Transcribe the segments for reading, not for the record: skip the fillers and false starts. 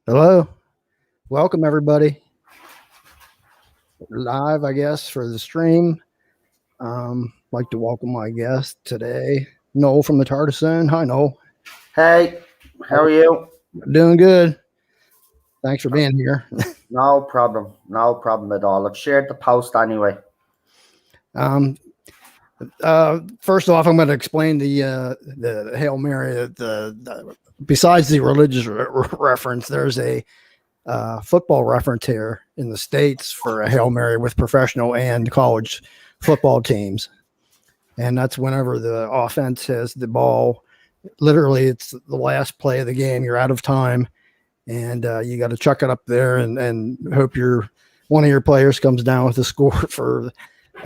Hello. Welcome, everybody. Live, I guess, for the stream. Like to welcome my guest today, Noel from the Tartisan. Hi, Noel. Hey, how are you? Doing good. Thanks for being here. No problem. No problem at all. I've shared the post anyway. First off, I'm going to explain the Hail Mary. Besides the religious reference, there's a football reference here in the States for a Hail Mary with professional and college football teams. And that's whenever the offense has the ball. Literally, it's the last play of the game. You're out of time, and you got to chuck it up there and hope one of your players comes down with a score for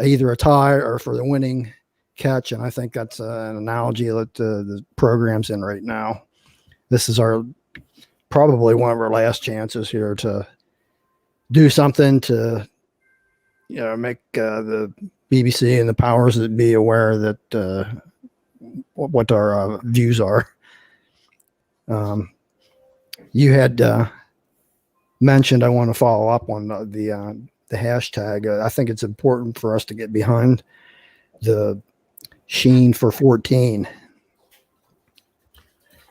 either a tie or for the winning catch. And I think that's an analogy that the program's in right now. This is probably one of our last chances here to do something to make the BBC and the powers that be aware that what our views are. You had mentioned I want to follow up on the hashtag. I think it's important for us to get behind the Sheen for 14.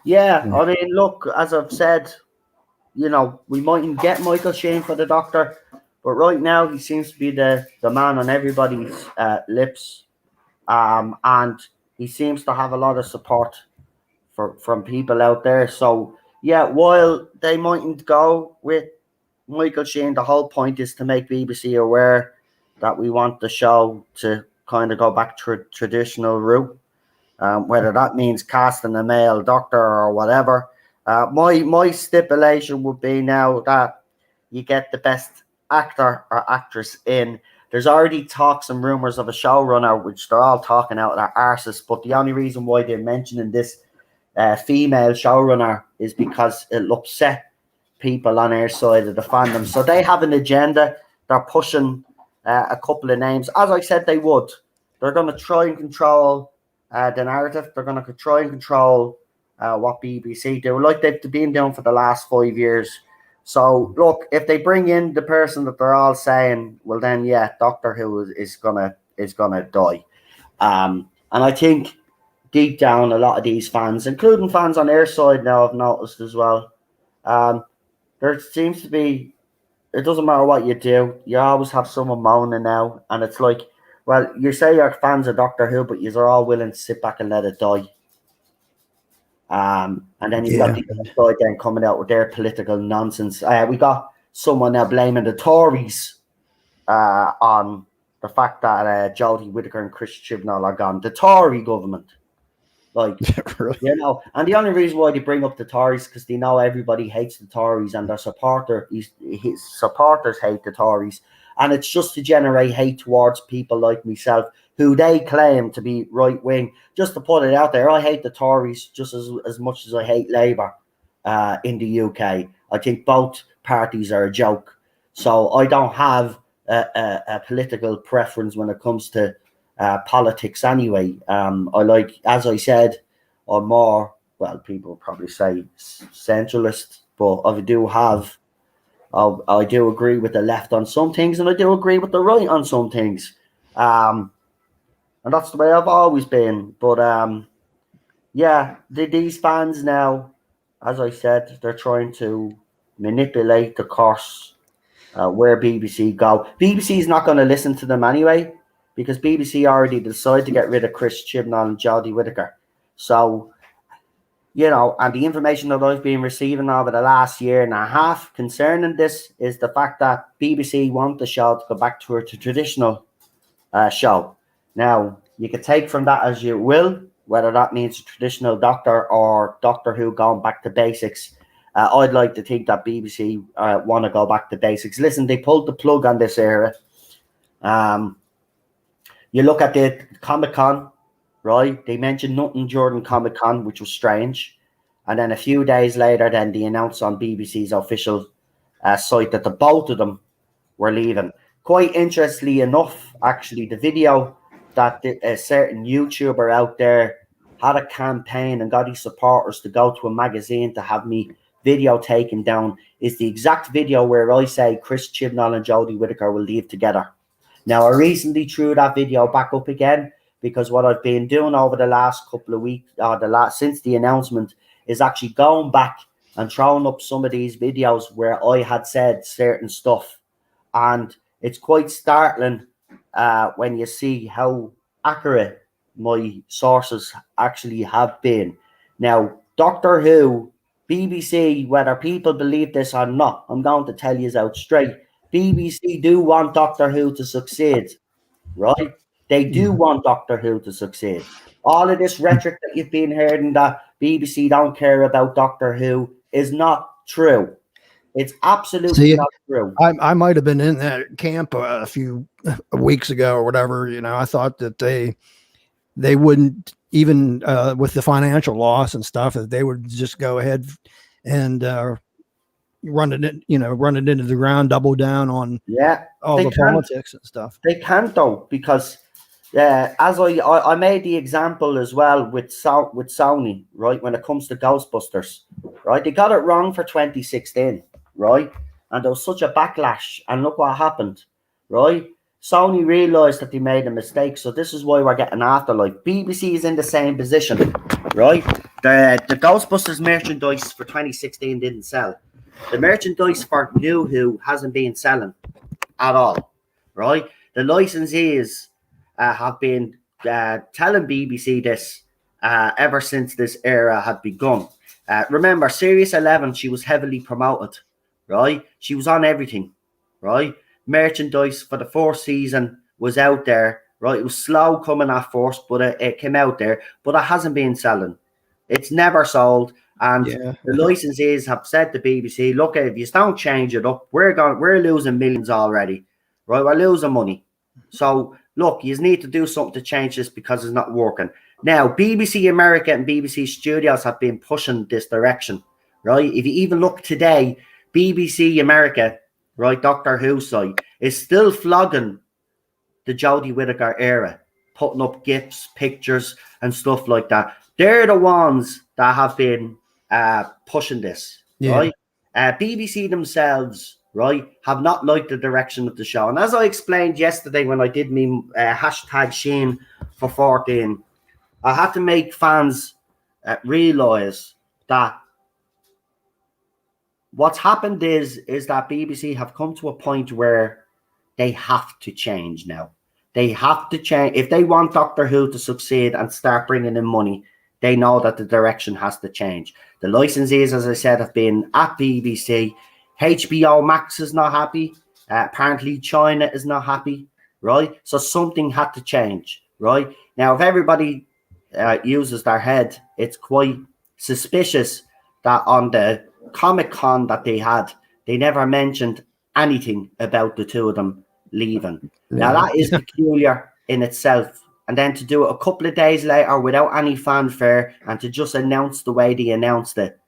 Yeah, I mean, look, as I've said, we mightn't get Michael Sheen for the doctor, but right now he seems to be the man on everybody's lips, and he seems to have a lot of support from people out there. So, yeah, while they mightn't go with Michael Sheen, the whole point is to make BBC aware that we want the show to kind of go back to traditional route. Whether that means casting a male doctor or whatever. My stipulation would be now that you get the best actor or actress in. There's already talks and rumors of a showrunner, which they're all talking out their arses. But the only reason why they're mentioning this female showrunner is because it'll upset people on their side of the fandom. So they have an agenda. They're pushing a couple of names. As I said, they would. They're going to try and control the narrative. They're going to try and control what BBC do, like they've been doing for the last 5 years. So, look, if they bring in the person that they're all saying, well, then, yeah, Doctor Who is gonna die. And I think deep down, a lot of these fans, including fans on their side now, have noticed as well. There seems to be, it doesn't matter what you do, you always have someone moaning now, and it's like, well, you say you're fans of Doctor Who, but you're all willing to sit back and let it die. And then you've got the other side then coming out with their political nonsense. We got someone now blaming the Tories on the fact that Jodie Whittaker and Chris Chibnall are gone. The Tory government. Like, really? And the only reason why they bring up the Tories is because they know everybody hates the Tories and his supporters hate the Tories. And it's just to generate hate towards people like myself, who they claim to be right-wing. Just to put it out there, I hate the Tories just as much as I hate Labour in the UK. I think both parties are a joke. So I don't have a political preference when it comes to politics anyway. I like, as I said, I'm more, well, people probably say centralist, but I do agree with the left on some things, and I do agree with the right on some things. And that's the way I've always been. But yeah, these fans now, as I said, they're trying to manipulate the course where BBC go. BBC is not going to listen to them anyway, because BBC already decided to get rid of Chris Chibnall and Jodie Whittaker. So, and the information that I've been receiving over the last year and a half concerning this is the fact that BBC want the show to go back to a traditional show. Now, you can take from that as you will, whether that means a traditional Doctor or Doctor Who going back to basics. I'd like to think that BBC want to go back to basics. Listen, they pulled the plug on this era. You look at the Comic-Con, right? They mentioned nothing during Comic-Con, which was strange. And then a few days later, then they announced on BBC's official site that the both of them were leaving. Quite interestingly enough, actually, the video that a certain YouTuber out there had a campaign and got his supporters to go to a magazine to have me video taken down is the exact video where I say Chris Chibnall and Jodie Whittaker will leave together. Now, I recently threw that video back up again because what I've been doing over the last couple of weeks, since the announcement, is actually going back and throwing up some of these videos where I had said certain stuff. And it's quite startling when you see how accurate my sources actually have been. Now, Doctor Who, BBC, whether people believe this or not, I'm going to tell you out straight. BBC do want Doctor Who to succeed, right? They do want Doctor Who to succeed. All of this rhetoric that you've been hearing that BBC don't care about Doctor Who is not true. It's absolutely not true. I might have been in that camp a few weeks ago or whatever. I thought that they wouldn't even with the financial loss and stuff, that they would just go ahead and run it into the ground, double down on all the politics and stuff. They can't though, because as I made the example as well with Sony, right? When it comes to Ghostbusters, right? They got it wrong for 2016, right? And there was such a backlash, and look what happened, right? Sony realized that they made a mistake, so this is why we're getting afterlife. BBC is in the same position, right? The Ghostbusters merchandise for 2016 didn't sell. The merchandise for New Who hasn't been selling at all, right? The licensees have been telling BBC this ever since this era had begun. Remember, Series 11, she was heavily promoted, right? She was on everything, right? Merchandise for the fourth season was out there, right? It was slow coming at first, but it came out there. But it hasn't been selling. It's never sold. And the licensees have said to BBC, look, if you don't change it up, we're losing millions already, right? We're losing money. So, look, you need to do something to change this because it's not working. Now, BBC America and BBC Studios have been pushing this direction, right? If you even look today, BBC America, right, Doctor Who site, is still flogging the Jodie Whittaker era, putting up GIFs, pictures, and stuff like that. They're the ones that have been pushing this, right? BBC themselves, right, have not liked the direction of the show. And as I explained yesterday when I did me hashtag Sheen for 14, I had to make fans realize that what's happened is that BBC have come to a point where they have to change now. They have to change. If they want Doctor Who to succeed and start bringing in money, they know that the direction has to change. The licensees, as I said, have been at BBC. HBO Max is not happy. Apparently China is not happy, right? So something had to change, right? Now, if everybody uses their head, it's quite suspicious that on the Comic-Con that they had, they never mentioned anything about the two of them leaving. Now, that is peculiar in itself. And then to do it a couple of days later without any fanfare and to just announce the way they announced it,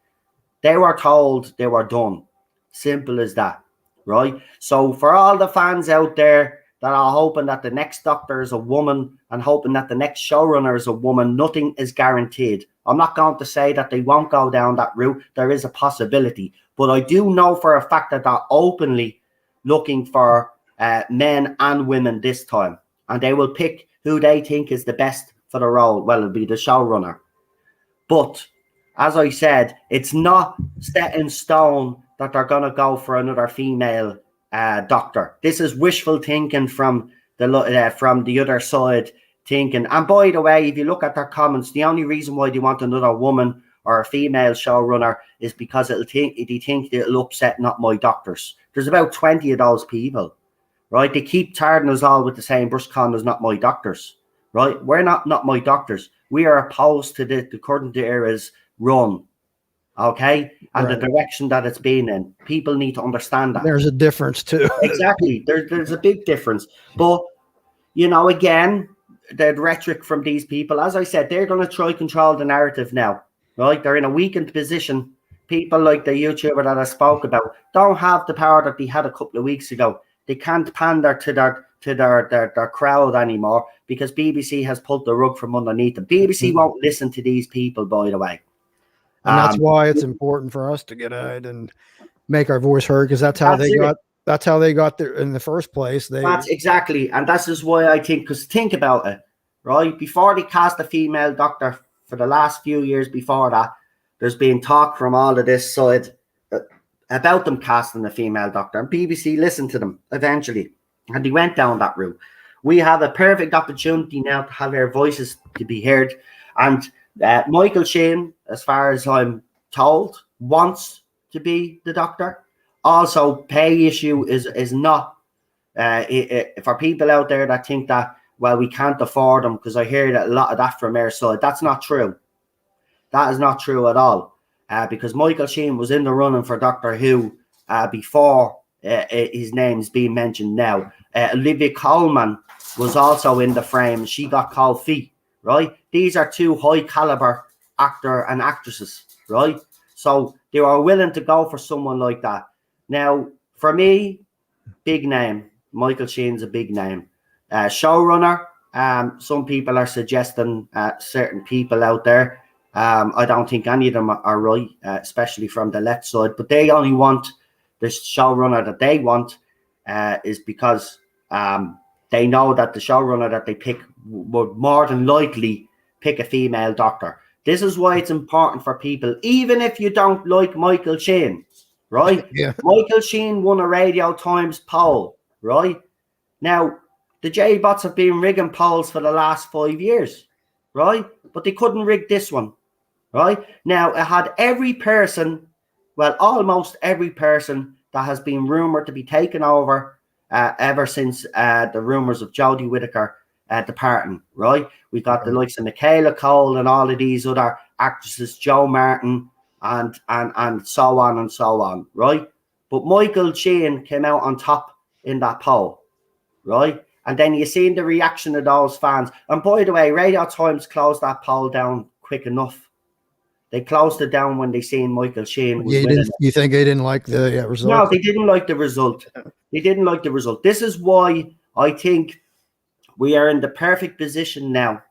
they were told they were done. Simple as that, right? So for all the fans out there that are hoping that the next Doctor is a woman and hoping that the next showrunner is a woman, nothing is guaranteed. I'm not going to say that they won't go down that route. There is a possibility. But I do know for a fact that they're openly looking for men and women this time. And they will pick who they think is the best for the role. Well, it'll be the showrunner. But as I said, it's not set in stone that they're going to go for another female Doctor. This is wishful thinking from the other side thinking. And by the way, if you look at their comments, the only reason why they want another woman or a female showrunner is because they think it'll upset Not My Doctors. There's about 20 of those people, right? They keep tarring us all with the same brush con as Not My Doctors, right? We're not My Doctors. We are opposed to the current era's run, okay? And the direction that it's been in. People need to understand that. There's a difference too. Exactly. There's a big difference. But, you know, again, the rhetoric from these people, as I said, they're going to try control the narrative now, right? They're in a weakened position. People like the YouTuber that I spoke about don't have the power that they had a couple of weeks ago. They can't pander to to their crowd anymore because BBC has pulled the rug from underneath them. BBC won't listen to these people, by the way. And that's why it's important for us to get out and make our voice heard, because that's how they got there in the first place. That's exactly, and this is why I think, because think about it, right? Before they cast a female doctor, for the last few years before that, there's been talk from all of this side about them casting a female doctor, and BBC listened to them eventually, and they went down that route. We have a perfect opportunity now to have our voices to be heard, and Michael Sheen, as far as I'm told, wants to be the doctor. Also, pay issue is not for people out there that think that, well, we can't afford them, because I hear that a lot of that from our side. That's not true. That is not true at all. Because Michael Sheen was in the running for Doctor Who before his name's being mentioned now. Olivia Colman was also in the frame. She got cold feet, right? These are two high caliber actor and actresses, right? So they are willing to go for someone like that. Now, for me, big name. Michael Sheen's a big name. Showrunner, some people are suggesting certain people out there. I don't think any of them are right, especially from the left side, but they only want the showrunner that they want is because they know that the showrunner that they pick would more than likely pick a female doctor. This is why it's important for people, even if you don't like Michael Sheen, right? Yeah. Michael Sheen won a Radio Times poll, right? Now, the J-Bots have been rigging polls for the last 5 years, right? But they couldn't rig this one, right? Now, it had every person, well, almost every person that has been rumoured to be taken over ever since the rumours of Jodie Whittaker departing, right? We got the likes of Michaela Cole and all of these other actresses, Joe Martin, and so on and so on, right? But Michael Sheen came out on top in that poll, right? And then you seen the reaction of those fans. And by the way, Radio Times closed that poll down quick enough. They closed it down when they seen Michael Sheen was winning. You think they didn't like the result? No, they didn't like the result. They didn't like the result. This is why I think we are in the perfect position now,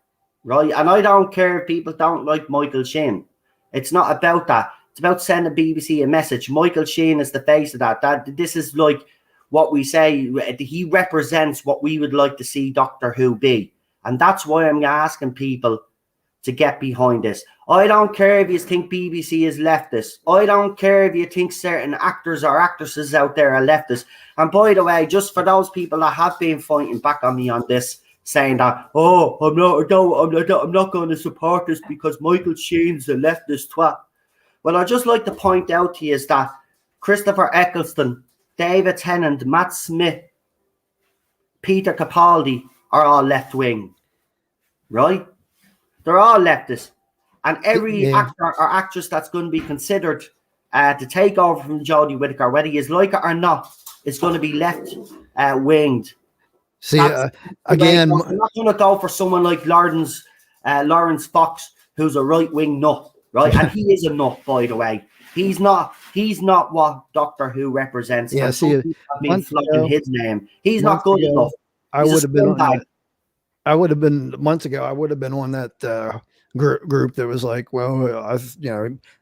right? And I don't care if people don't like Michael Sheen. It's not about that. It's about sending BBC a message. Michael Sheen is the face of that. This is like what we say. He represents what we would like to see Doctor Who be. And that's why I'm asking people to get behind this. I don't care if you think BBC is leftist. I don't care if you think certain actors or actresses out there are leftist. And by the way, just for those people that have been fighting back on me on this, saying that, oh, I'm not going to support this because Michael Sheen's a leftist twat. Well, I'd just like to point out to you is that Christopher Eccleston, David Tennant, Matt Smith, Peter Capaldi are all left-wing, right? They're all leftists. And every actor or actress that's going to be considered to take over from Jodie Whittaker, whether he is like it or not, is going to be left-winged. See, again, I'm not going to go for someone like Lawrence Fox, who's a right-wing nut, right? And he is a nut, by the way. He's not what Doctor Who represents. Yeah, see, have been flogging his name. He's not good enough. I would have been months ago. I would have been on that group that was like, well,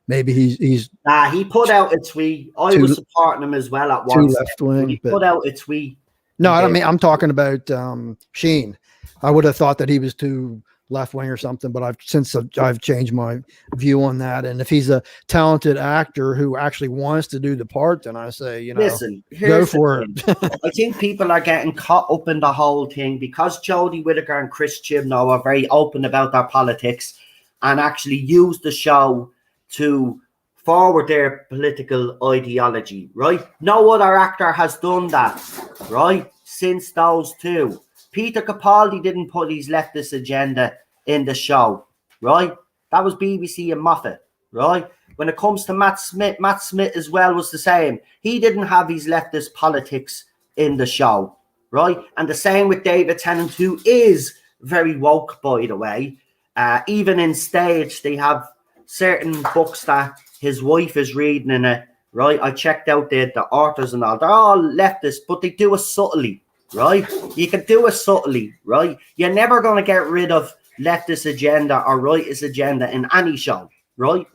maybe he's. He put out a tweet. I was supporting him as well at once. Left wing. He put out a tweet. No, I mean I'm talking about Sheen. I would have thought that he was too left wing or something, but I've changed my view on that. And if he's a talented actor who actually wants to do the part, then I say, listen, go for it. I think people are getting caught up in the whole thing because Jodie Whittaker and Chris Chibnall are very open about their politics and actually use the show to forward their political ideology, right? No other actor has done that, right? Since those two. Peter Capaldi didn't put his leftist agenda in the show, right? That was BBC and Moffat, right? When it comes to Matt Smith as well was the same. He didn't have his leftist politics in the show, right? And the same with David Tennant, who is very woke, by the way. Even in stage, they have certain books that his wife is reading in it, right? I checked out the authors and all. They're all leftist, but they do it subtly, right? You can do it subtly, right? You're never going to get rid of leftist agenda or rightist agenda in any show, right?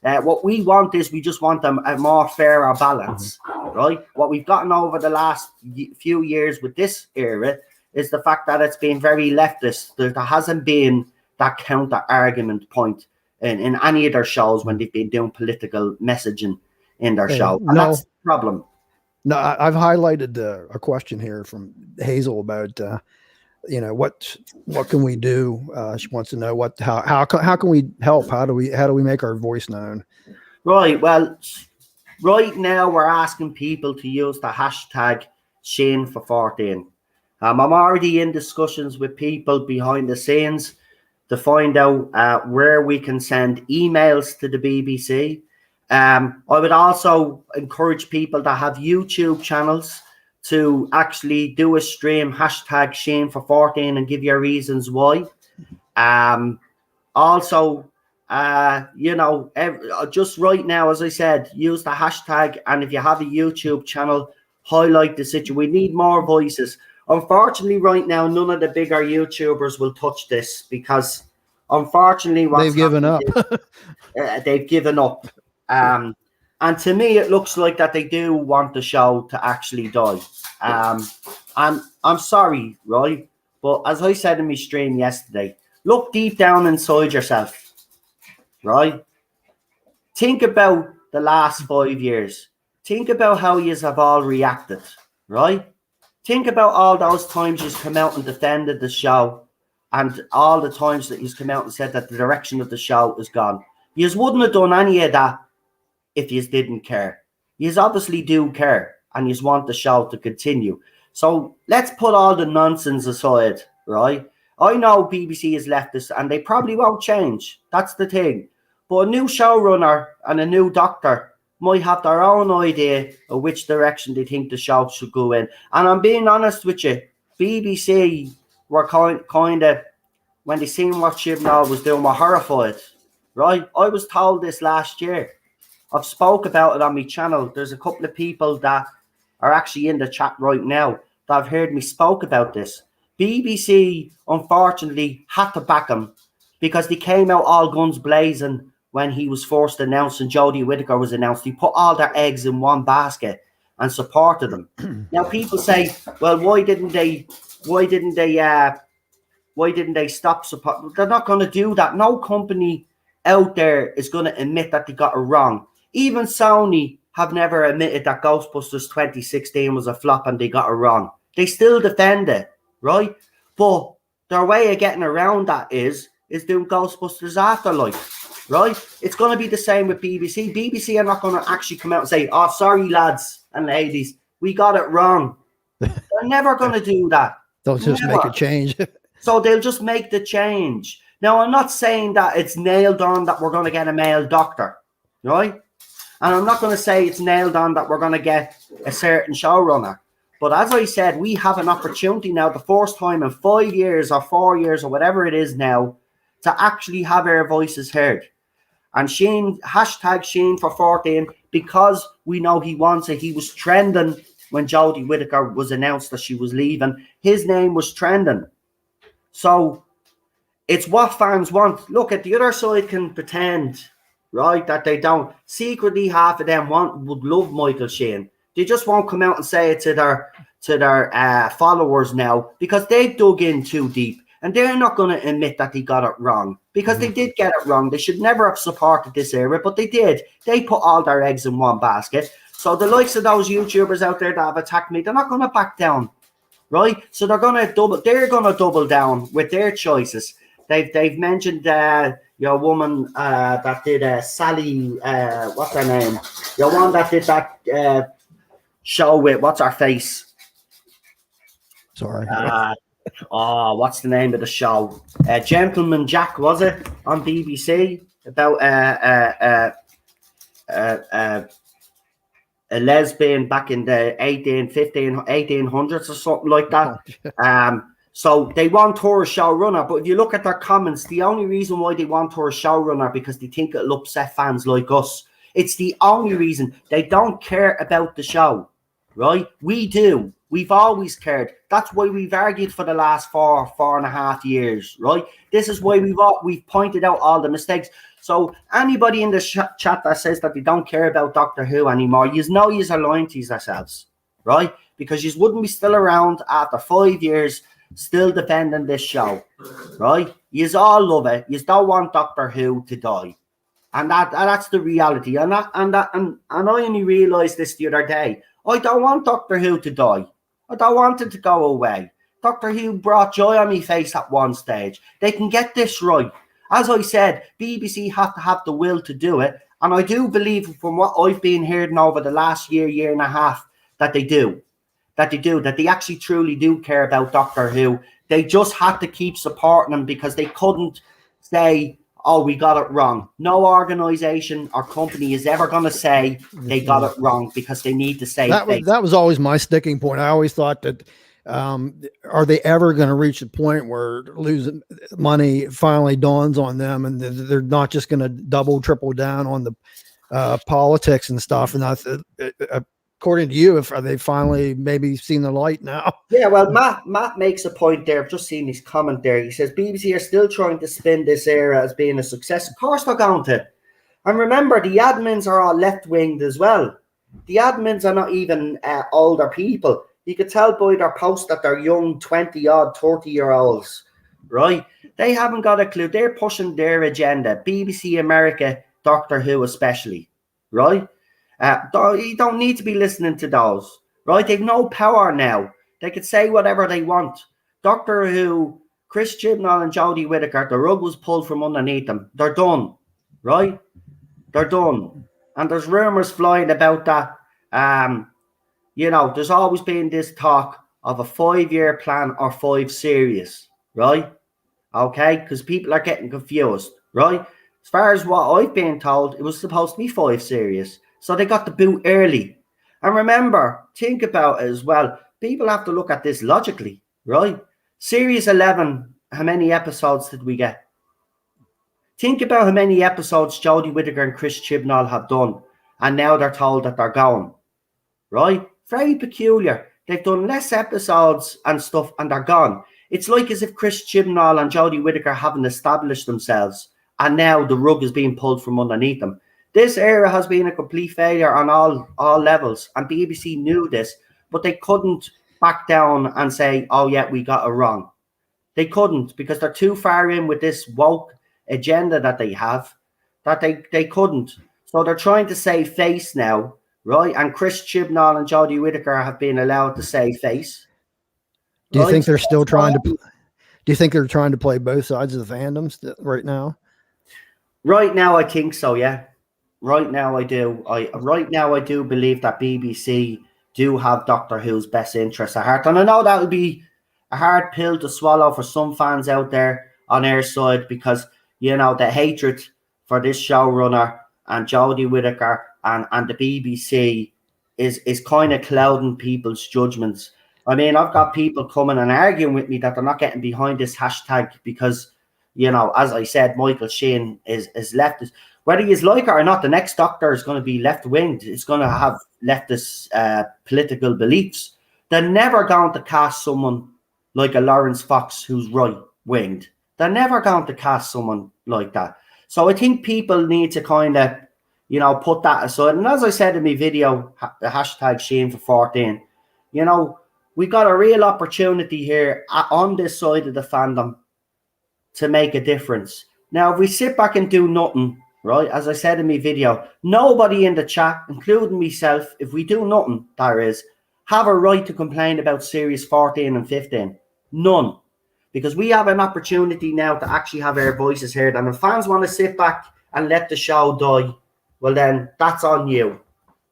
What we want is we just want a more fairer balance, right? What we've gotten over the last few years with this era is the fact that it's been very leftist. There hasn't been that counter argument point in any of their shows when they've been doing political messaging in their show. And that's the problem. No, I've highlighted a question here from Hazel about what can we do? She wants to know how can we help? How do we make our voice known? Right. Well, right now we're asking people to use the hashtag Sheen for 14. I'm already in discussions with people behind the scenes to find out where we can send emails to the BBC. I would also encourage people that have YouTube channels to actually do a stream hashtag Sheen for 14 and give your reasons why. Also, just right now, as I said, use the hashtag, and if you have a YouTube channel, highlight the situation. We need more voices. Unfortunately, right now, none of the bigger YouTubers will touch this because, unfortunately, they've given up. They've given up. And to me, it looks like that they do want the show to actually die. And I'm sorry, right? But as I said in my stream yesterday, look deep down inside yourself, right? Think about the last 5 years. Think about how you have all reacted, right? Think about all those times you've come out and defended the show and all the times that you've come out and said that the direction of the show is gone. You wouldn't have done any of that if you didn't care. You obviously do care and you want the show to continue. So let's put all the nonsense aside, right? I know BBC is leftist and they probably won't change. That's the thing. But a new showrunner and a new doctor might have their own idea of which direction they think the show should go in. And I'm being honest with you, BBC were kind of, when they seen what Chibnall was doing, were horrified, right? I was told this last year. I've spoke about it on my channel. There's a couple of people that are actually in the chat right now that have heard me spoke about this. BBC, unfortunately, had to back him because they came out all guns blazing when he was first announced and Jodie Whittaker was announced. They put all their eggs in one basket and supported him. Now people say, well, why didn't they stop support? They're not going to do that. No company out there is going to admit that they got it wrong. Even Sony have never admitted that Ghostbusters 2016 was a flop and they got it wrong. They still defend it, right? But their way of getting around that is doing Ghostbusters Afterlife, right? It's going to be the same with BBC. BBC are not going to actually come out and say, oh, sorry, lads and ladies, we got it wrong. They're never going to do that. They'll just make a change. So they'll just make the change. Now, I'm not saying that it's nailed on that we're going to get a male doctor, right? And I'm not going to say it's nailed on that we're going to get a certain showrunner. But as I said, we have an opportunity now, the first time in 5 years or 4 years or whatever it is now, to actually have our voices heard. And Sheen, hashtag Sheen for 14, because we know he wants it. He was trending when Jodie Whittaker was announced that she was leaving. His name was trending. So it's what fans want. Look, at the other side can pretend, right, that they don't. Secretly, half of them would love Michael Sheen. They just won't come out and say it to their followers now because they've dug in too deep. And they're not going to admit that they got it wrong because they did get it wrong. They should never have supported this era, but they did. They put all their eggs in one basket. So the likes of those YouTubers out there that have attacked me, they're not going to back down, right? So they're going to double down with their choices. They've mentioned your woman that did Sally, what's her name? Your one that did that show with what's her face? Sorry. What's the name of the show? Gentleman Jack, was it, on BBC about a lesbian back in the 1800s or something like that. So they want her a showrunner, but if you look at their comments, the only reason why they want her a showrunner because they think it'll upset fans like us. It's the only reason. They don't care about the show, right? We do. We've always cared. That's why we've argued for the last 4.5 years, right? This is why we've pointed out all the mistakes. So anybody in the chat that says that they don't care about Doctor Who anymore, you know you are lying to yourselves, right? Because you wouldn't be still around after 5 years still defending this show, right? You all love it. You don't want Doctor Who to die. And that's the reality. And I only realised this the other day. I don't want Doctor Who to die. I don't want it to go away. Doctor Who brought joy on my face at one stage. They can get this right. As I said, BBC have to have the will to do it. And I do believe from what I've been hearing over the last year and a half, that they do. That they actually truly do care about Doctor Who. They just had to keep supporting them because they couldn't say, oh, we got it wrong. No organisation or company is ever going to say they got it wrong because they need to say that was always my sticking point. I always thought that are they ever going to reach a point where losing money finally dawns on them and they're not just going to double, triple down on the politics and stuff? And according to you, are they finally maybe seen the light now? Yeah, well, Matt makes a point there. I've just seen his comment there. He says BBC are still trying to spin this era as being a success. Of course they're going to. And remember, the admins are all left-winged as well. The admins are not even older people. You could tell by their posts that they're young 20-odd, 30-year-olds, right? They haven't got a clue. They're pushing their agenda. BBC America, Doctor Who especially, right? You don't need to be listening to those, right? They've no power now. They could say whatever they want. Doctor Who, Chris Chibnall and Jodie Whittaker, the rug was pulled from underneath them. They're done, right? They're done. And there's rumours flying about that. There's always been this talk of a 5-year plan or 5 series, right? Okay, because people are getting confused, right? As far as what I've been told, it was supposed to be 5 series. So they got the boot early. And remember, think about it as well. People have to look at this logically, right? Series 11, how many episodes did we get? Think about how many episodes Jodie Whittaker and Chris Chibnall have done. And now they're told that they're going, right? Very peculiar. They've done less episodes and stuff and they're gone. It's like as if Chris Chibnall and Jodie Whittaker haven't established themselves. And now the rug is being pulled from underneath them. This era has been a complete failure on all levels, and BBC knew this, but they couldn't back down and say, oh, yeah, we got it wrong. They couldn't because they're too far in with this woke agenda that they have that they couldn't. So they're trying to save face now, right? And Chris Chibnall and Jodie Whittaker have been allowed to save face. Do you think they're still trying to? Do you think they're trying to play both sides of the fandoms right now? Right now, I think so. Yeah. Right now, I do. I do believe that BBC do have Doctor Who's best interests at heart, and I know that would be a hard pill to swallow for some fans out there on our side because the hatred for this showrunner and Jodie Whittaker and the BBC is kind of clouding people's judgments. I mean, I've got people coming and arguing with me that they're not getting behind this hashtag because, as I said, Michael Sheen is leftist. Whether you like it or not, the next Doctor is going to be left-winged. It's going to have leftist political beliefs. They're never going to cast someone like a Lawrence Fox who's right-winged. They're never going to cast someone like that. So I think people need to kind of, put that aside. And as I said in my video, the hashtag Sheen for 14, we got a real opportunity here on this side of the fandom to make a difference. Now, if we sit back and do nothing, right, as I said in my video, nobody in the chat, including myself, if we do nothing, there is, have a right to complain about series 14 and 15. None. Because we have an opportunity now to actually have our voices heard. And if fans want to sit back and let the show die, well then, that's on you,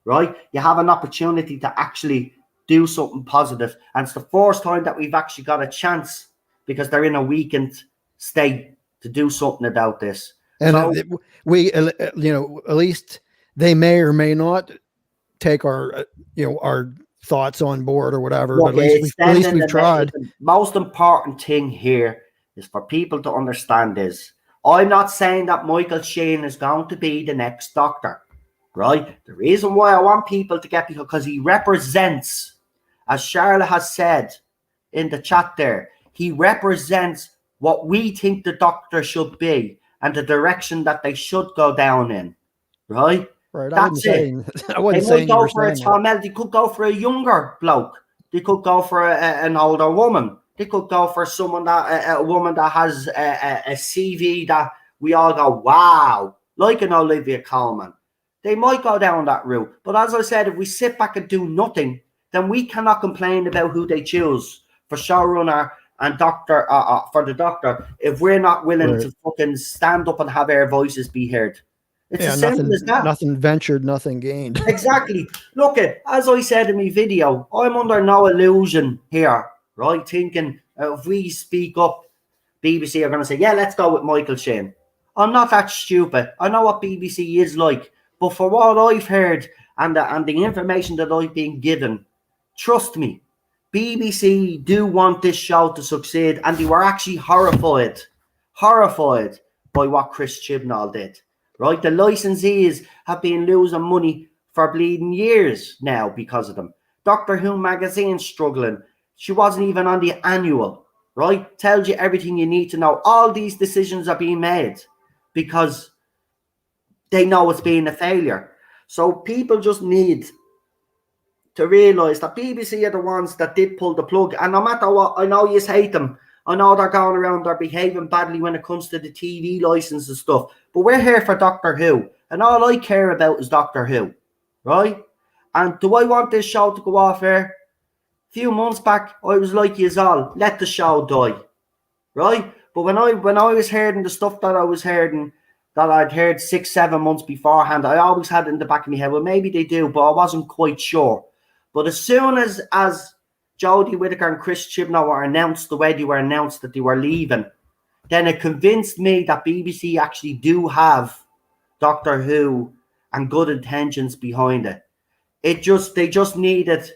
right? You have an opportunity to actually do something positive. And it's the first time that we've actually got a chance because they're in a weakened state to do something about this. And at least they may or may not take our thoughts on board or whatever. Look, but at least we've tried. The most important thing here is for people to understand this. I'm not saying that Michael Sheen is going to be the next Doctor, right? The reason why I want people to get because he represents as Charlotte has said in the chat there, he represents what we think the doctor should be and the direction that they should go down in, right? Right. That's it. I They wasn't might saying you go were for a saying that. Tom L. They could go for a younger bloke. They could go for an older woman. They could go for someone that a woman that has a CV that we all go, wow, like an Olivia Colman. They might go down that route. But as I said, if we sit back and do nothing, then we cannot complain about who they choose for showrunner and doctor for the doctor if we're not willing to fucking stand up and have our voices be heard. It's as simple as that. Nothing ventured, nothing gained. Exactly. Look, as I said in my video, I'm under no illusion here, right? Thinking if we speak up, BBC are going to say, yeah, let's go with Michael Sheen. I'm not that stupid. I know what BBC is like. But for what I've heard and the information that I've been given, trust me, BBC do want this show to succeed, and they were actually horrified by what Chris Chibnall did. Right, the licensees have been losing money for bleeding years now because of them. Doctor Who magazine struggling. She wasn't even on the annual. Right, tells you everything you need to know. All these decisions are being made because they know it's been a failure. So people just need to realise that BBC are the ones that did pull the plug. And no matter what, I know you hate them. I know they're going around, they're behaving badly when it comes to the TV license and stuff. But we're here for Doctor Who. And all I care about is Doctor Who. Right? And do I want this show to go off air? A few months back, I was like you all, let the show die. Right? But when I was hearing the stuff that I was hearing, that I'd heard 6-7 months beforehand, I always had it in the back of my head, well, maybe they do, but I wasn't quite sure. But as soon as Jodie Whittaker and Chris Chibnall were announced the way they were announced that they were leaving, then it convinced me that BBC actually do have Doctor Who and good intentions behind it. They just needed.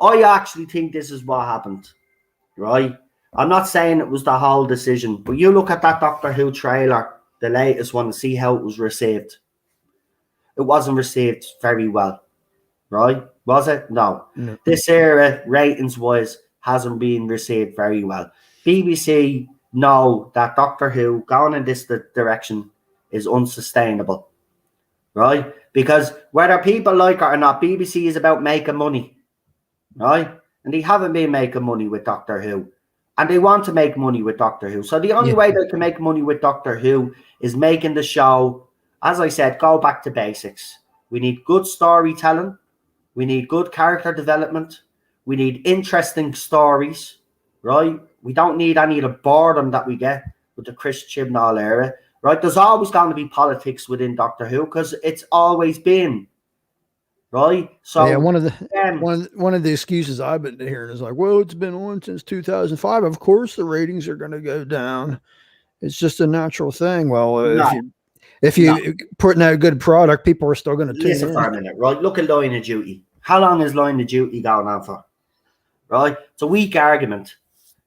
I actually think this is what happened, right? I'm not saying it was the whole decision, but you look at that Doctor Who trailer, the latest one, and see how it was received. It wasn't received very well, right? Was it? No. This era, ratings-wise, hasn't been received very well. BBC know that Doctor Who going in this direction is unsustainable, right? Because whether people like it or not, BBC is about making money, right? And they haven't been making money with Doctor Who. And they want to make money with Doctor Who. So the only way they can make money with Doctor Who is making the show, as I said, go back to basics. We need good storytelling. We need good character development. We need interesting stories, right? We don't need any of the boredom that we get with the Chris Chibnall era, right? There's always going to be politics within Doctor Who because it's always been, right? So yeah, one of the excuses I've been hearing is like, well, it's been on since 2005. Of course, the ratings are going to go down. It's just a natural thing. Well, if you putting out a good product, people are still going to tune in. Listen for a minute, right? Look at Line of Duty. How long is Line of Duty going on for? Right? It's a weak argument.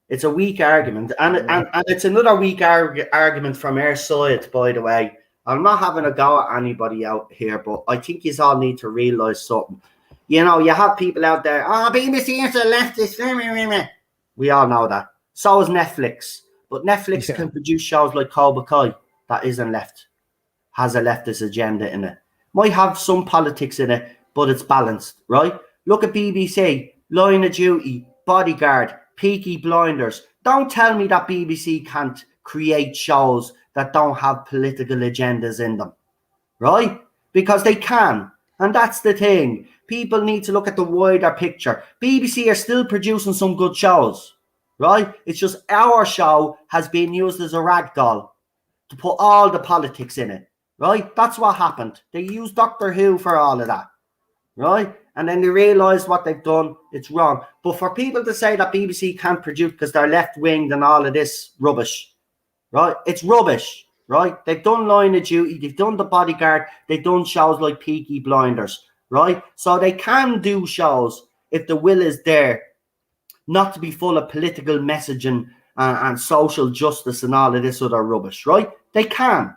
It's a weak argument. And it's another weak argument from our side, by the way. I'm not having a go at anybody out here, but I think you all need to realise something. You know, you have people out there, BBC is the leftist. We all know that. So is Netflix. But Netflix can produce shows like Cobra Kai that isn't left. Has a leftist agenda in it. Might have some politics in it, but it's balanced, right? Look at BBC, Line of Duty, Bodyguard, Peaky Blinders. Don't tell me that BBC can't create shows that don't have political agendas in them, right? Because they can. And that's the thing. People need to look at the wider picture. BBC are still producing some good shows, right? It's just our show has been used as a rag doll to put all the politics in it, right? That's what happened. They used Doctor Who for all of that, right? And then they realised what they've done, it's wrong. But for people to say that BBC can't produce because they're left-winged and all of this rubbish, right? It's rubbish, right? They've done Line of Duty, they've done The Bodyguard, they've done shows like Peaky Blinders, right? So they can do shows if the will is there, not to be full of political messaging and social justice and all of this other rubbish, right? They can.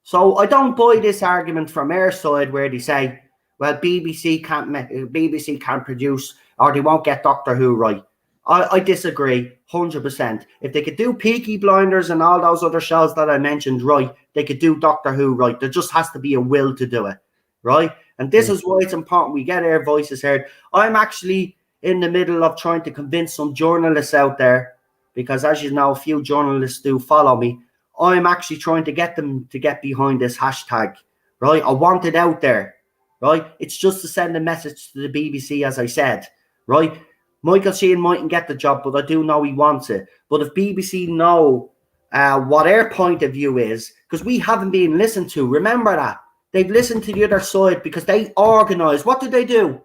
So I don't buy this argument from our side where they say, well, BBC can't produce, or they won't get Doctor Who right. I disagree 100%. If they could do Peaky Blinders and all those other shows that I mentioned right, they could do Doctor Who right. There just has to be a will to do it, right? And this is why it's important we get our voices heard. I'm actually in the middle of trying to convince some journalists out there, because as you know, a few journalists do follow me. I'm actually trying to get them to get behind this hashtag, right? I want it out there, right? It's just to send a message to the BBC, as I said, right? Michael Sheen mightn't get the job, but I do know he wants it. But if BBC know what their point of view is, because we haven't been listened to, remember that. They've listened to the other side because they organise. What do?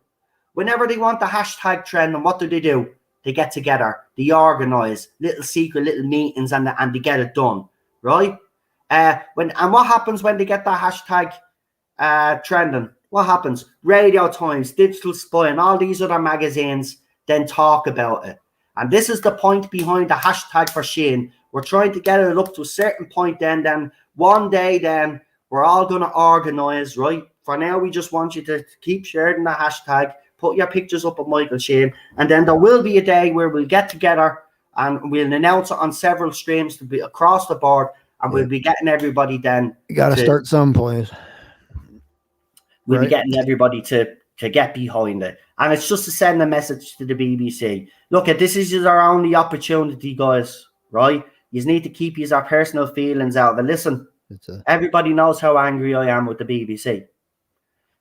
Whenever they want the hashtag trend, and what do? They get together, they organise little secret little meetings, and they get it done, right? And what happens when they get that hashtag trending? What happens? Radio Times, Digital Spy, and all these other magazines then talk about it. And this is the point behind the hashtag for Sheen. We're trying to get it up to a certain point. Then one day, then we're all going to organise, right? For now, we just want you to keep sharing the hashtag, put your pictures up of Michael Sheen, and then there will be a day where we'll get together and we'll announce it on several streams to be across the board, and we'll be getting everybody then. You got to start someplace. We'll be getting everybody to get behind it. And it's just to send a message to the BBC. Look, this is our only opportunity, guys, right? You need to keep your personal feelings out of it. Listen, everybody knows how angry I am with the BBC.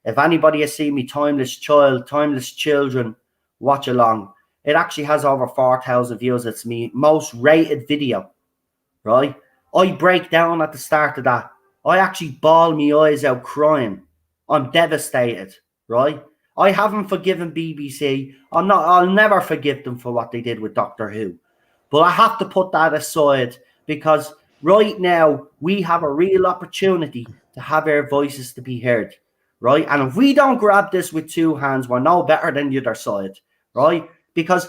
If anybody has seen me Timeless Children watch along, it actually has over 4,000 views. It's my most rated video, right? I break down at the start of that. I actually bawl my eyes out crying. I'm devastated, right? I haven't forgiven BBC. I'll never forgive them for what they did with Doctor Who. But I have to put that aside, because right now we have a real opportunity to have our voices to be heard, right? And if we don't grab this with two hands, we're no better than the other side, right? Because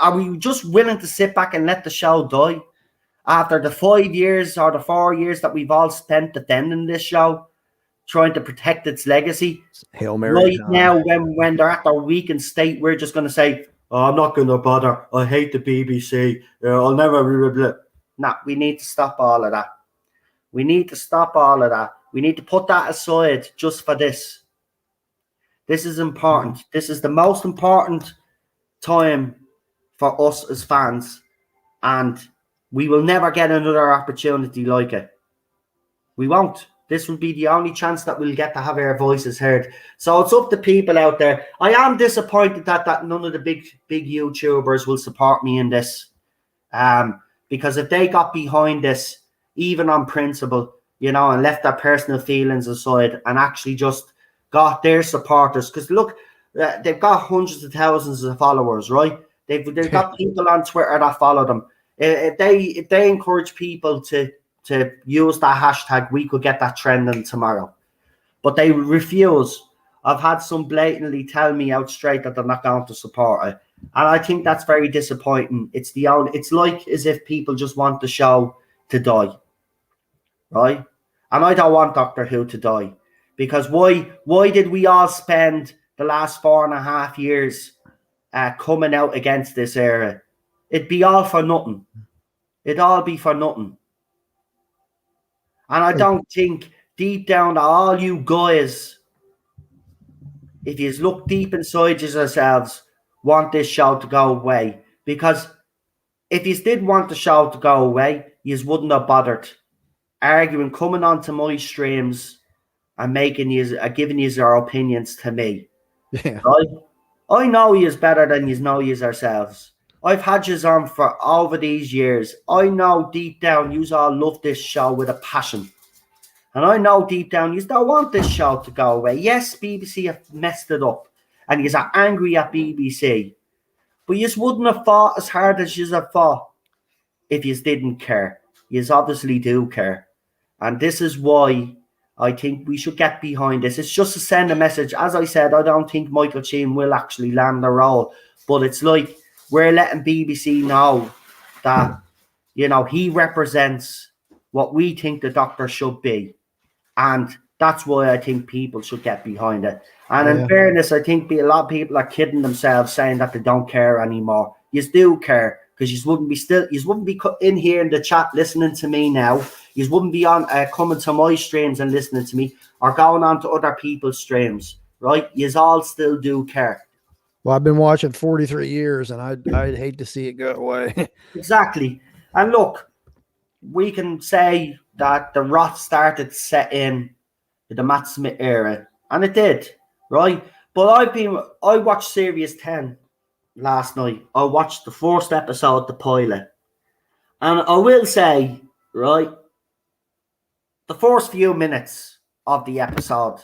are we just willing to sit back and let the show die after the 5 years or the 4 years that we've all spent defending this show, trying to protect its legacy? Hail Mary. Right now, when they're at their weakened state, we're just going to say, "Oh, I'm not going to bother. I hate the BBC. I'll never." No, we need to stop all of that. We need to stop all of that. We need to put that aside just for this. This is important. This is the most important time for us as fans, and we will never get another opportunity like it. We won't. This will be the only chance that we'll get to have our voices heard. So it's up to people out there. I am disappointed that none of the big YouTubers will support me in this. Because if they got behind this, even on principle, and left their personal feelings aside and actually just got their supporters, because look, they've got hundreds of thousands of followers, right? They've got people on Twitter that follow them. If they encourage people to use that hashtag, we could get that trending tomorrow. But they refuse. I've had some blatantly tell me out straight that they're not going to support it. And I think that's very disappointing. It's like as if people just want the show to die, right? And I don't want Doctor Who to die, because why did we all spend the last 4.5 years coming out against this era? It'd be all for nothing. It'd all be for nothing. And I don't think deep down that all you guys, if you look deep inside yourselves, want this show to go away. Because if you did want the show to go away, you wouldn't have bothered arguing, coming onto my streams and giving you your opinions to me. Yeah. Right? I know you better than you know you ourselves. I've had you on for over these years. I know deep down you all love this show with a passion. And I know deep down you don't want this show to go away. Yes, BBC have messed it up. And you are angry at BBC. But you wouldn't have fought as hard as you have fought if you didn't care. You obviously do care. And this is why I think we should get behind this. It's just to send a message. As I said, I don't think Michael Sheen will actually land the role. But it's like we're letting BBC know that, he represents what we think the Doctor should be. And That's why I think people should get behind it. And in Yeah. fairness, I think a lot of people are kidding themselves saying that they don't care anymore. You do care, because you wouldn't be in here in the chat listening to me now. You wouldn't be on coming to my streams and listening to me, or going on to other people's streams, right? You all still do care. Well, I've been watching 43 years, and I'd hate to see it go away. Exactly. And look, we can say that the rot started to set in the Matt Smith era, and it did, right? But I watched Series 10 last night. I watched the first episode, the pilot, and I will say, right, the first few minutes of the episode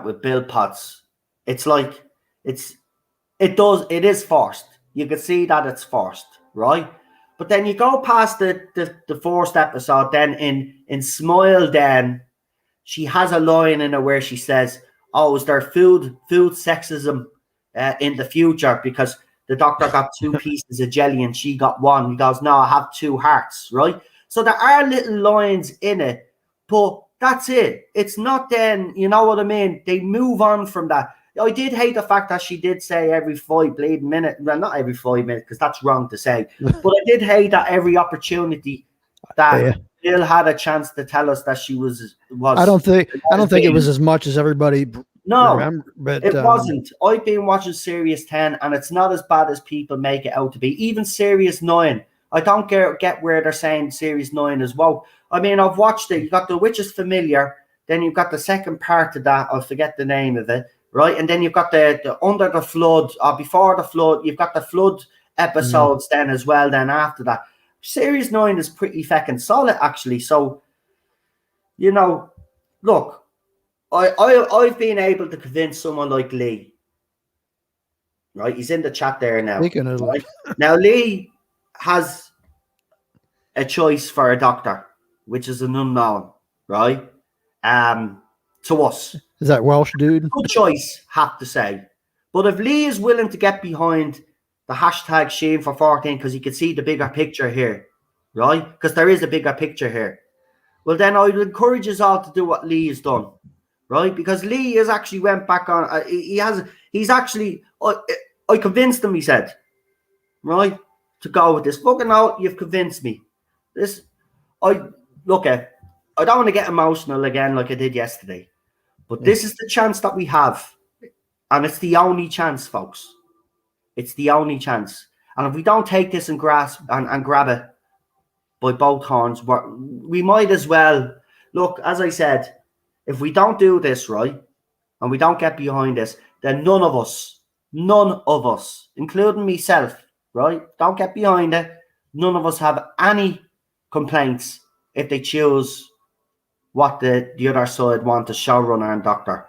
with Bill Potts, it's like it is forced. You can see that it's forced, right? But then you go past the first episode, then in Smile, then she has a line in it where she says, "Oh, is there food sexism in the future because the doctor got 2 pieces of jelly and she got 1?" He goes, "No, I have 2 hearts," right? So there are little lines in it, but that's it. It's not then, you know what I mean? They move on from that. I did hate the fact that she did say every 5 bleeding minute. Well, not every 5 minutes, because that's wrong to say. But I did hate that every opportunity that Bill had a chance to tell us that she was. I don't think it was as much as everybody remember, but it wasn't. I've been watching Series 10, and it's not as bad as people make it out to be. Even Series 9, I don't get where they're saying Series 9 as well. I mean, I've watched it. You got The Witch is Familiar, then you've got the second part of that. I forget the name of it, right? And then you've got the Under the Flood, or Before the Flood. You've got the Flood episodes then as well. Then after that, Series 9 is pretty fucking solid, actually. So, you know, look, I've been able to convince someone like Lee, right? He's in the chat there now. Speaking of right? Now, Lee has a choice for a doctor, which is an unknown, right? To us. Is that Welsh dude? Good choice, have to say. But if Lee is willing to get behind the hashtag Sheen for 14, because he can see the bigger picture here, right? Because there is a bigger picture here. Well, then I would encourage us all to do what Lee has done, right? Because Lee has actually went back on. He's actually. I convinced him. He said, right, to go with this. Fucking out, you've convinced me. I don't want to get emotional again like I did yesterday, but this is the chance that we have, and it's the only chance, folks. It's the only chance, and if we don't take this and grasp and grab it by both horns, we might as well look. As I said, if we don't do this right and we don't get behind this, then none of us, including myself, right, don't get behind it. None of us have any complaints if they choose what the other side want, the showrunner and doctor.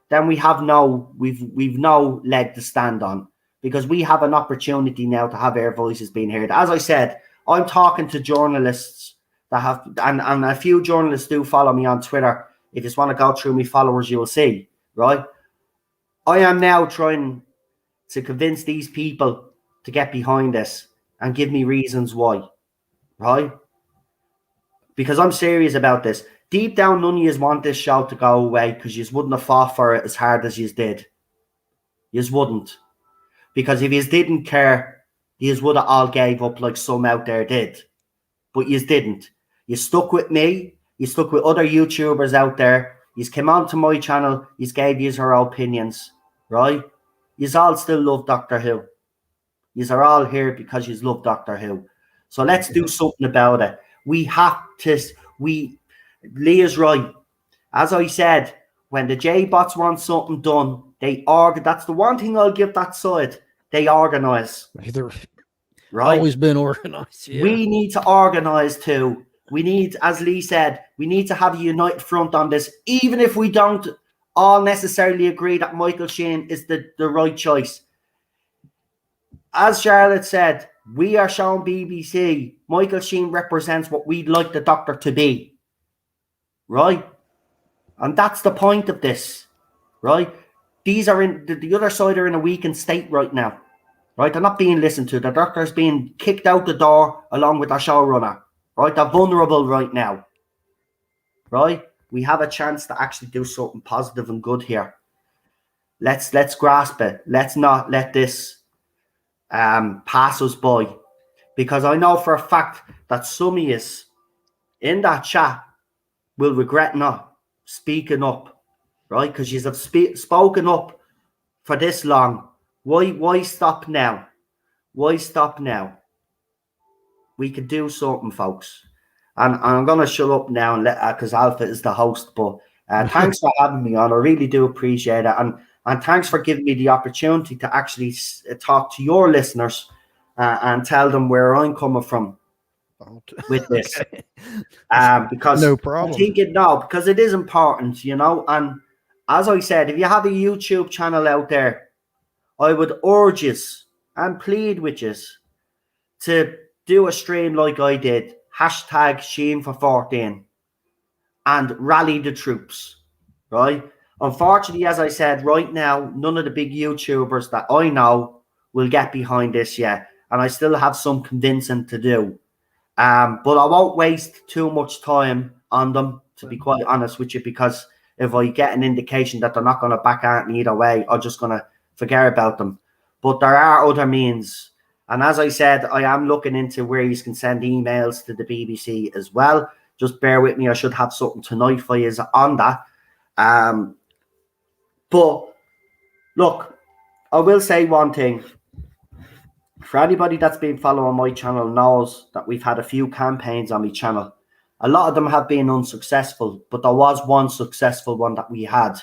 Then we've no leg to stand on, because we have an opportunity now to have our voices being heard. As I said, I'm talking to journalists that have, and a few journalists do follow me on Twitter. If you just want to go through my followers, you will see, right? I am now trying to convince these people to get behind this and give me reasons why, right? Because I'm serious about this. Deep down, none of you want this show to go away, because you wouldn't have fought for it as hard as you did. You wouldn't. Because if you didn't care, you would have all gave up like some out there did. But you didn't. You stuck with me. You stuck with other YouTubers out there. You came onto my channel. You gave you your opinions, right? You all still love Doctor Who. You are all here because you love Doctor Who. So let's do something about it. We have to. Lee is right. As I said, when the J-bots want something done, they organize. That's the one thing I'll give that side. They organize. They're right? Always been organized. Yeah. We need to organize too. We need, as Lee said, we need to have a united front on this, even if we don't all necessarily agree that Michael Sheen is the right choice. As Charlotte said, we are showing BBC. Michael Sheen represents what we'd like the Doctor to be. Right? And that's the point of this. Right? These are in the other side are in a weakened state right now. Right? They're not being listened to. The Doctor's being kicked out the door along with our showrunner. Right? They're vulnerable right now. Right? We have a chance to actually do something positive and good here. Let's grasp it. Let's not let this pass us by, because I know for a fact that some of us in that chat will regret not speaking up, right? Because you have spoken up for this long. Why stop now? Why stop now? We could do something, folks. And I'm going to shut up now and let, because Alpha is the host. But thanks for having me on. I really do appreciate it. And thanks for giving me the opportunity to actually talk to your listeners and tell them where I'm coming from with this. Because no problem. I think because it is important, you know. And as I said, if you have a YouTube channel out there, I would urge you and plead with you to do a stream like I did, hashtag Sheen for 14, and rally the troops, right? Unfortunately, as I said, right now, none of the big YouTubers that I know will get behind this yet, and I still have some convincing to do. But I won't waste too much time on them, to be quite honest with you, because if I get an indication that they're not going to back out me either way, I'm just going to forget about them. But there are other means. And as I said, I am looking into where you can send emails to the BBC as well. Just bear with me. I should have something tonight for you on that. But look, I will say one thing. For anybody that's been following my channel knows that we've had a few campaigns on my channel. A lot of them have been unsuccessful, but there was one successful one that we had.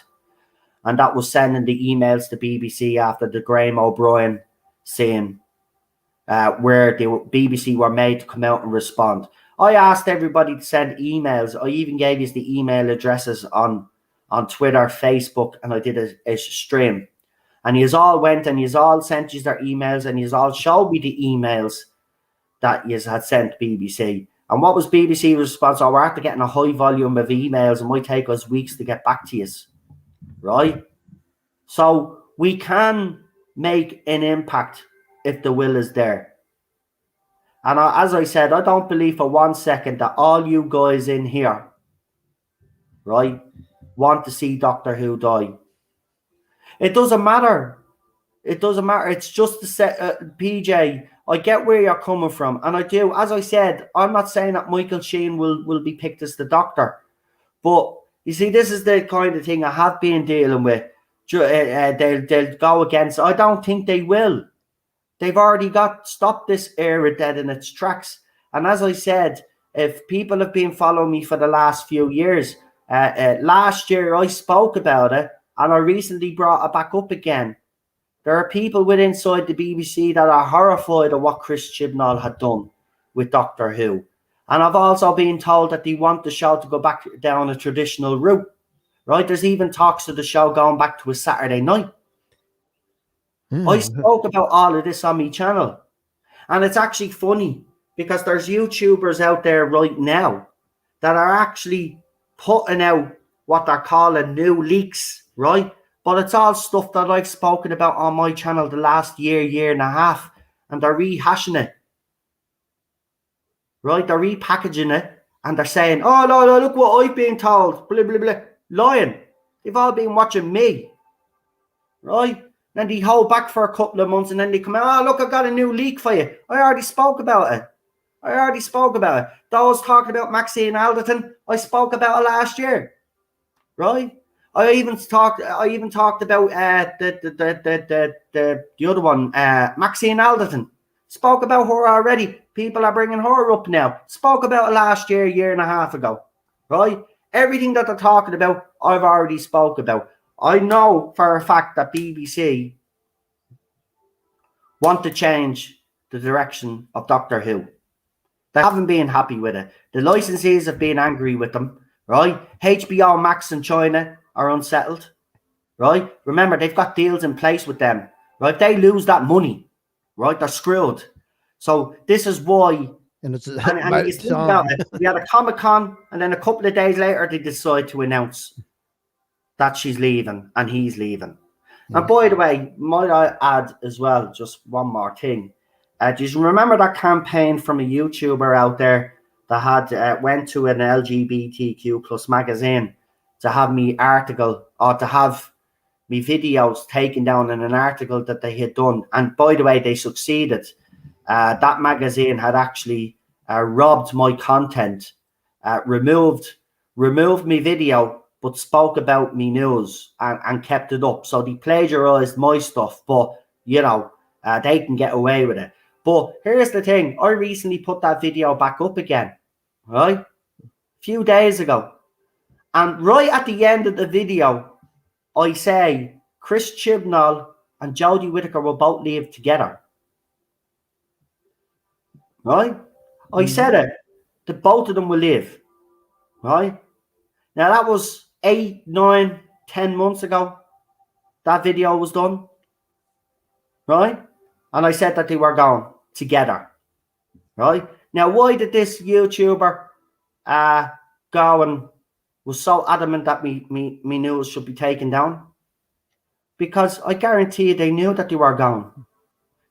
And that was sending the emails to BBC after the Graham O'Brien scene, where the BBC were made to come out and respond. I asked everybody to send emails. I even gave you the email addresses on Twitter, Facebook, and I did a stream. And you all went and you all sent you their emails and you all showed me the emails that you had sent BBC. And what was BBC's response? Oh, we're after getting a high volume of emails. It might take us weeks to get back to you. Right? So we can make an impact if the will is there. And as I said, I don't believe for 1 second that all you guys in here, right, want to see Doctor Who die. It doesn't matter. It doesn't matter. It's just the set, PJ. I get where you're coming from, and I do. As I said, I'm not saying that Michael Sheen will be picked as the Doctor, but you see, this is the kind of thing I have been dealing with. They'll go against. I don't think they will. They've already stopped this era dead in its tracks. And as I said, if people have been following me for the last few years, last year I spoke about it, and I recently brought it back up again. There are people inside the BBC that are horrified at what Chris Chibnall had done with Doctor Who. And I've also been told that they want the show to go back down a traditional route. Right? There's even talks of the show going back to a Saturday night. I spoke about all of this on my channel. And it's actually funny because there's YouTubers out there right now that are actually putting out what they're calling new leaks, right? But it's all stuff that I've spoken about on my channel the last year and a half, and they're rehashing it, right? They're repackaging it, and they're saying, oh, no, look what I've been told, blah, blah, blah. Lying. They've all been watching me, right? Then they hold back for a couple of months, and then they come out, oh, look, I've got a new leak for you. I already spoke about it. Those talking about Maxine Alderton, I spoke about it last year, right? I even talked about the other one, Maxine Alderton. Spoke about her already. People are bringing her up now. Spoke about it last year and a half ago, right? Everything that they're talking about, I've already spoke about. I know for a fact that BBC want to change the direction of Doctor Who. They haven't been happy with it. The licensees have been angry with them, right? HBO Max in China are unsettled, right? Remember, they've got deals in place with them, right? If they lose that money, right, they're screwed. So this is why, and you think about it, we had a Comic-Con, and then a couple of days later, they decide to announce that she's leaving and he's leaving. And by the way, might I add as well, just one more thing. Do you remember that campaign from a YouTuber out there that had went to an LGBTQ plus magazine to have me article or to have me videos taken down in an article that they had done. And by the way, they succeeded. That magazine had actually robbed my content, removed me video, but spoke about me news and kept it up. So they plagiarized my stuff, but you know, they can get away with it. But here's the thing: I recently put that video back up again, right? A few days ago, and right at the end of the video, I say Chris Chibnall and Jodie Whittaker will both leave together. Right? I said it. That both of them will live. Right? Now that was 8, 9, 10 months ago. That video was done. Right? And I said that they were going together. Right? Now why did this YouTuber go and was so adamant that me news should be taken down? Because I guarantee you they knew that they were gone.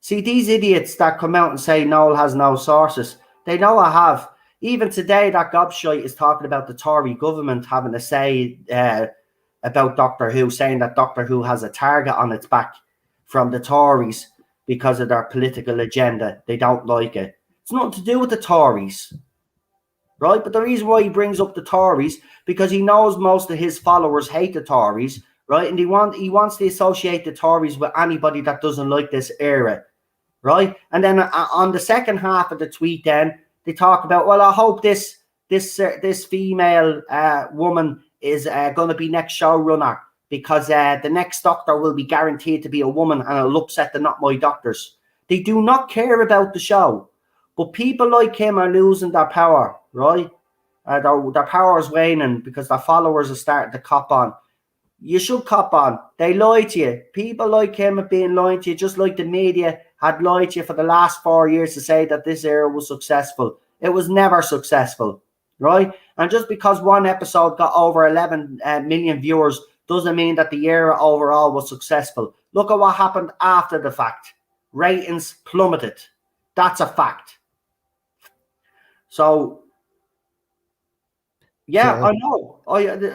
See, these idiots that come out and say Noel has no sources, they know I have. Even today, that gobshite is talking about the Tory government having a say about Doctor Who, saying that Doctor Who has a target on its back from the Tories because of their political agenda. They don't like it. It's nothing to do with the Tories, right? But the reason why he brings up the Tories, because he knows most of his followers hate the Tories, right? And he wants to associate the Tories with anybody that doesn't like this era. Right, and then on the second half of the tweet, then they talk about, well, I hope this female woman is going to be next showrunner because the next doctor will be guaranteed to be a woman, and it'll upset the Not My Doctors. They do not care about the show, but people like him are losing their power. Right, their power is waning because their followers are starting to cop on. You should cop on. They lie to you. People like him have been lying to you, just like the media had lied to you for the last 4 years to say that this era was successful. It was never successful, right? And just because one episode got over 11 million viewers doesn't mean that the era overall was successful. Look at what happened after the fact. Ratings plummeted. That's a fact. So, yeah, I know.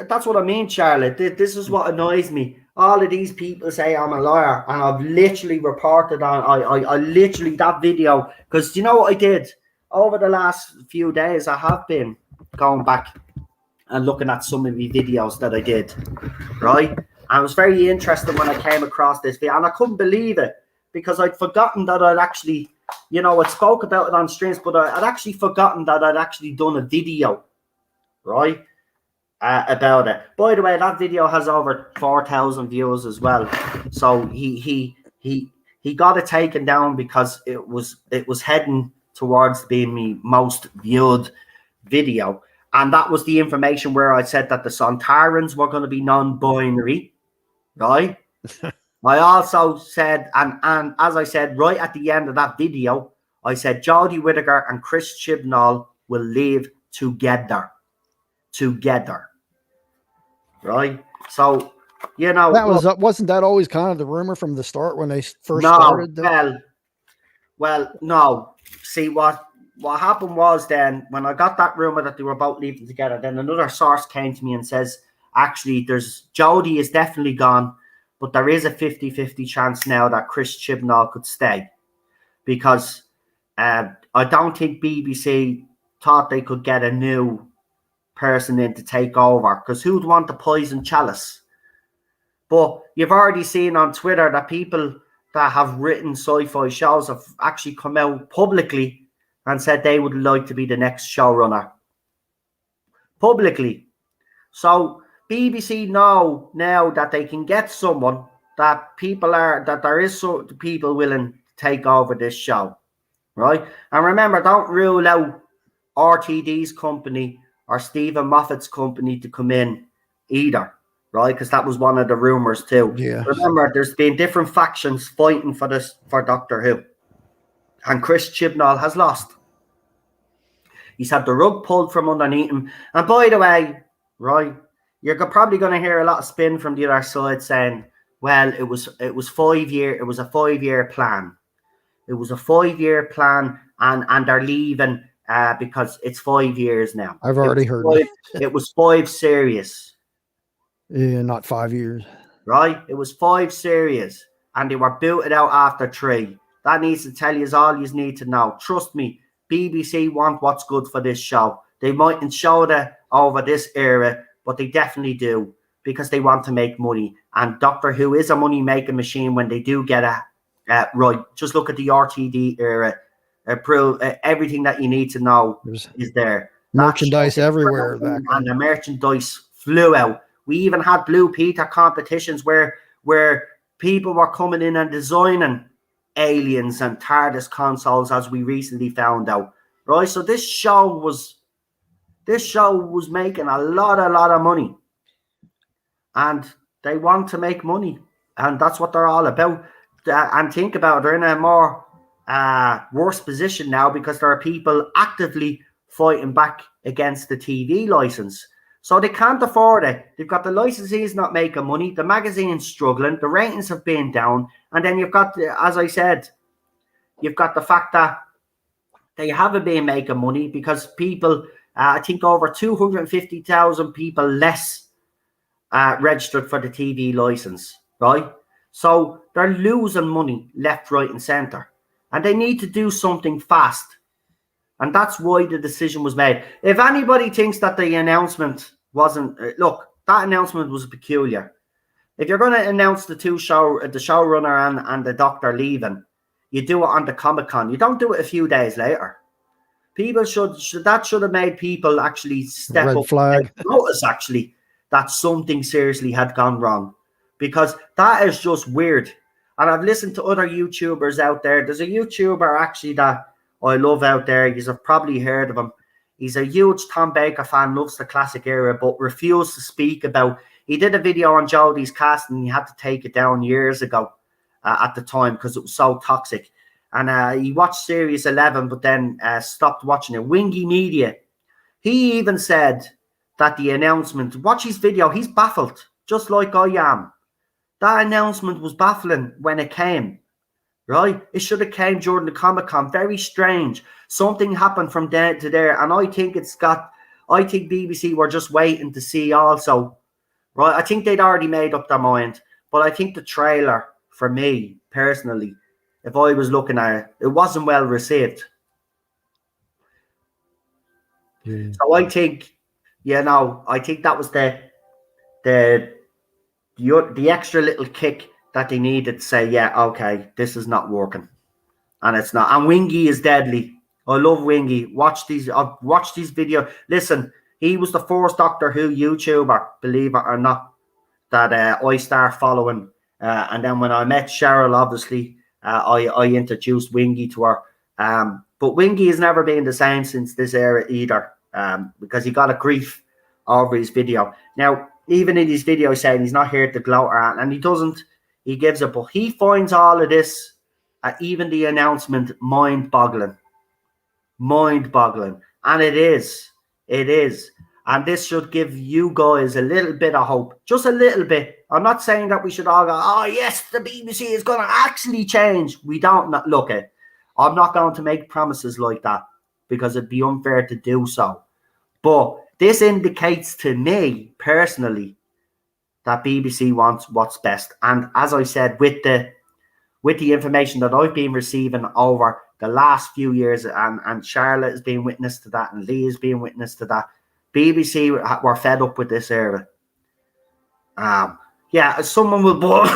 That's what I mean, Charlotte. This is what annoys me. All of these people say I'm a liar, and I've literally reported on. I literally that video, because you know what I did over the last few days. I have been going back and looking at some of the videos that I did. Right, I was very interested when I came across this video, and I couldn't believe it because I'd forgotten that I'd actually, you know, I spoke about it on streams, but I'd actually forgotten that I'd actually done a video. Right, about it. By the way, that video has over 4,000 views as well. So he got it taken down because it was heading towards being the most viewed video, and that was the information where I said that the Sontarans were going to be non-binary, right? I also said, and as I said right at the end of that video, I said Jodie Whittaker and Chris Chibnall will live together. Right, so you know that was wasn't that always kind of the rumor from the start when they first started? Well, no. See what happened was then when I got that rumor that they were both leaving together, then another source came to me and says, actually, Jodie is definitely gone, but there is a 50-50 chance now that Chris Chibnall could stay because I don't think BBC thought they could get a new person in to take over, because who'd want to poison Chalice? But you've already seen on Twitter that people that have written sci-fi shows have actually come out publicly and said they would like to be the next showrunner publicly. So BBC know now that they can get someone that there is so people willing to take over this show, right? And remember, don't rule out RTD's company or Stephen Moffat's company to come in either, right? Because that was one of the rumors too. Yeah. Remember, there's been different factions fighting for Doctor Who, and Chris Chibnall has lost. He's had the rug pulled from underneath him. And by the way, right, you're probably going to hear a lot of spin from the other side saying, "Well, it was a 5-year plan. It was a 5-year plan, and they're leaving." Because it's 5 years now. I've already heard it was 5 serious. Yeah, not 5 years. right? It was 5 series, and they were booted out after 3. That needs to tell you all you need to know. Trust me, BBC want what's good for this show. They mightn't show it over this era, but they definitely do because they want to make money. And Doctor Who is a money-making machine when they do get it right. Just look at the RTD era. Everything that you need to know There's is there. merchandise everywhere back And then. the merchandise flew out. We even had Blue Peter competitions where people were coming in and designing aliens and TARDIS consoles, as we recently found out. Right, so this show was making a lot of money, and they want to make money, and that's what they're all about. And think about it, they're in a more worse position now because there are people actively fighting back against the TV license. So they can't afford it. They've got the licensees not making money, the magazine's struggling, the ratings have been down, and then you've got, as I said, you've got the fact that they haven't been making money because people, I think over 250,000 people less registered for the TV license, right? So they're losing money left, right, and centre. And they need to do something fast. And that's why the decision was made. If anybody thinks that the announcement wasn't, look, that announcement was peculiar. If you're going to announce the showrunner and the doctor leaving, you do it on the Comic-Con. You don't do it a few days later. People should have made people actually step Red up flag. and notice actually that something seriously had gone wrong, because that is just weird. And I've listened to other YouTubers out there. There's a YouTuber actually that I love out there. You've probably heard of him. He's a huge Tom Baker fan, loves the classic era, but refused to speak about. He did a video on Jodie's cast and he had to take it down years ago at the time because it was so toxic. And he watched Series 11, but then stopped watching it. Wingy Media. He even said that the announcement, watch his video, he's baffled, just like I am. That announcement was baffling when it came, right? It should have came during the Comic-Con. Very strange. Something happened from there to there, and I think BBC were just waiting to see also, right? I think they'd already made up their mind, but I think the trailer, for me, personally, if I was looking at it, it wasn't well received. Yeah. So I think, I think that was the extra little kick that they needed to say, yeah, okay, this is not working. And it's not. And Wingy is deadly. I love Wingy. I've watched these videos. Listen, he was the first Doctor Who YouTuber, believe it or not, that I started following. And then when I met Cheryl, obviously, I introduced Wingy to her. But Wingy has never been the same since this era either, because he got a grief over his video. Now, even in his video saying he's not here to gloat around, and he doesn't, he gives up, but he finds all of this, even the announcement, mind-boggling. Mind-boggling. And it is. And this should give you guys a little bit of hope. Just a little bit. I'm not saying that we should all go, oh, yes, the BBC is going to actually change. We don't look at. I'm not going to make promises like that because it'd be unfair to do so. But this indicates to me, personally, that BBC wants what's best. And as I said, with the information that I've been receiving over the last few years, and Charlotte has been witness to that, and Lee has been witness to that, BBC were fed up with this era. Yeah, someone will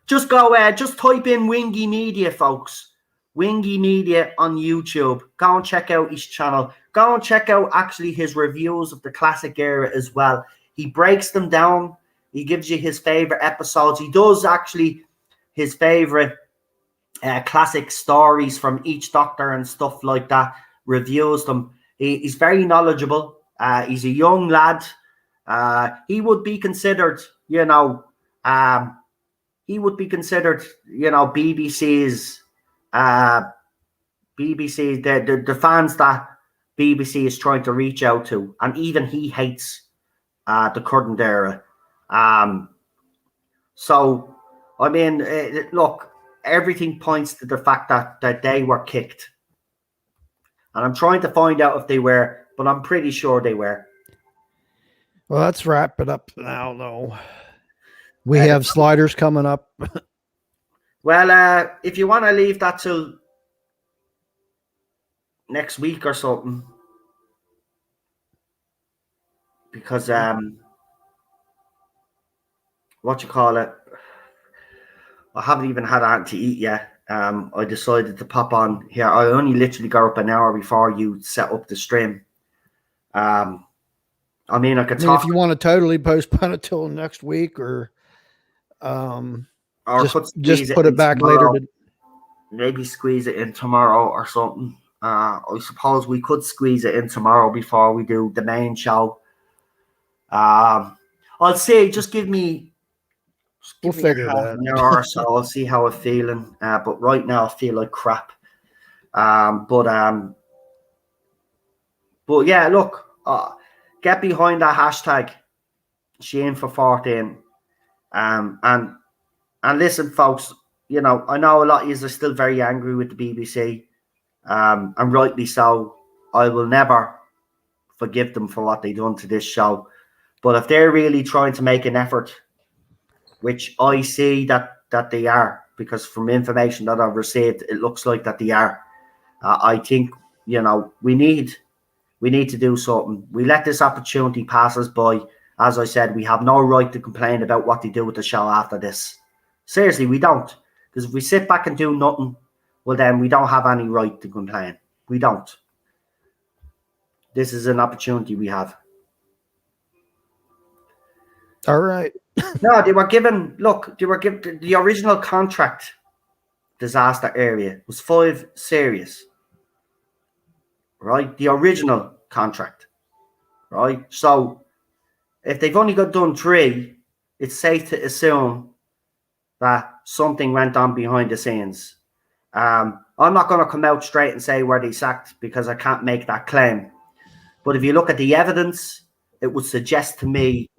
just go just type in Wingy Media, folks. Wingy Media on YouTube. Go and check out his channel. Go and check out actually his reviews of the classic era as well. He breaks them down. He gives you his favorite episodes. He does actually his favorite classic stories from each Doctor and stuff like that. Reviews them. He's very knowledgeable. He's a young lad. He would be considered, BBC's the fans that BBC is trying to reach out to, and even he hates the current era. So, I mean, look, everything points to the fact that they were kicked. And I'm trying to find out if they were, but I'm pretty sure they were. Well, let's wrap it up now, though. We have sliders coming up. Well, if you want to leave that till next week or something, because what you call it, I haven't even had anything to eat yet. I decided to pop on here. I only literally got up an hour before you set up the stream. I mean, I could talk. If you want to totally postpone it till next week, or or just put it back later. Maybe squeeze it in tomorrow or something. I suppose we could squeeze it in tomorrow before we do the main show. I'll say just give me. We'll figure that. An hour or so. I'll see how I'm feeling. But right now I feel like crap. But yeah, look, get behind that hashtag Sheen for 14. And listen, folks, you know, I know a lot of you are still very angry with the BBC, and rightly so. I will never forgive them for what they done to this show. But if they're really trying to make an effort, which I see that they are, because from information that I've received, it looks like that they are. I think, you know, we need to do something. We let this opportunity pass us by. As I said, we have no right to complain about what they do with the show after this. Seriously, we don't. Because if we sit back and do nothing, well, then we don't have any right to complain. We don't. This is an opportunity we have. All right. No, they were given the original contract disaster area was 5 series. Right? The original contract. Right? So if they've only got done 3, it's safe to assume that something went on behind the scenes. I'm not going to come out straight and say where they sacked, because I can't make that claim. But if you look at the evidence, it would suggest to me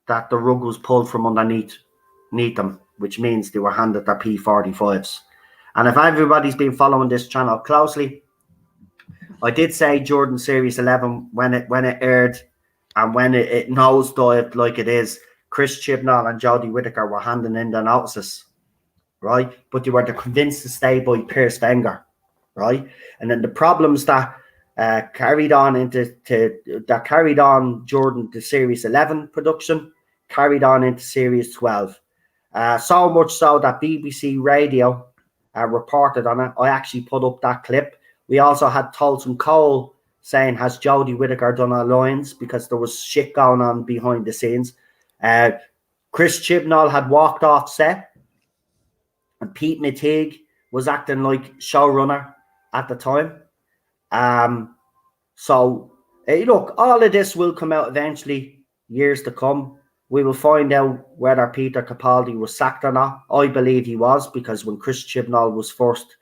that the rug was pulled from underneath them, which means they were handed their P45s. And if everybody's been following this channel closely, I did say Jordan Series 11 when it aired, and when it nosedived like it is, Chris Chibnall and Jodie Whittaker were handing in their notices, right? But they were convinced to stay by Piers Wenger, right? And then the problems that carried on Jordan to Series 11 production, carried on into Series 12. So much so that BBC Radio reported on it. I actually put up that clip. We also had Tolson Cole saying, has Jodie Whittaker done our lines? Because there was shit going on behind the scenes. Chris Chibnall had walked off set, and Pete McTeague was acting like showrunner at the time. So, look, all of this will come out eventually, years to come. We will find out whether Peter Capaldi was sacked or not. I believe he was, because when Chris Chibnall was first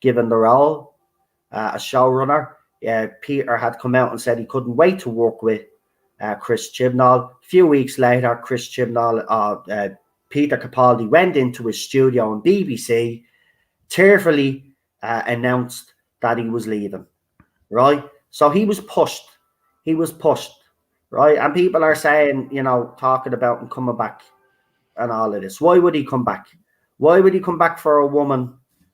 given the role as showrunner, Peter had come out and said he couldn't wait to work with Chris Chibnall. A few weeks later, Peter Capaldi went into his studio on BBC, tearfully announced that he was leaving, right? So he was pushed. Right? And people are saying, you know, talking about him coming back and all of this. Why would he come back? Why would he come back for a woman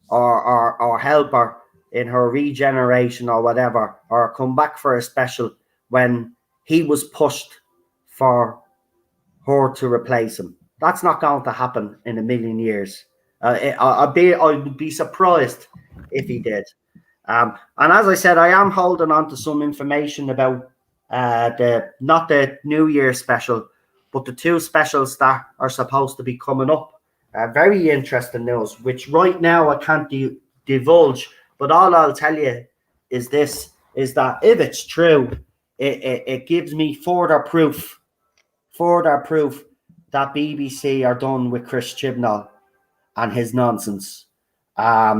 or help her in her regeneration or whatever, or come back for a special when he was pushed for her to replace him? That's not going to happen in a million years. I'd be surprised if he did. And as I said, I am holding on to some information about not the New Year special, but the 2 specials that are supposed to be coming up. Very interesting news, which right now I can't divulge, but all I'll tell you is this, is that if it's true, it gives me further proof that BBC are done with Chris Chibnall and his nonsense. I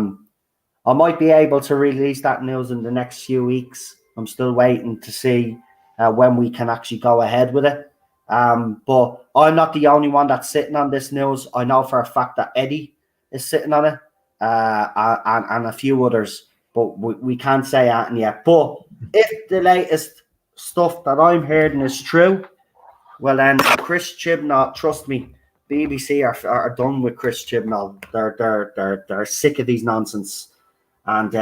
might be able to release that news in the next few weeks. I'm still waiting to see when we can actually go ahead with it. But I'm not the only one that's sitting on this news. I know for a fact that Eddie is sitting on it, and a few others, but we can't say anything yet. But if the latest stuff that I'm hearing is true, Well, then, Chris Chibnall, trust me, BBC are done with Chris Chibnall. They're sick of these nonsense. And,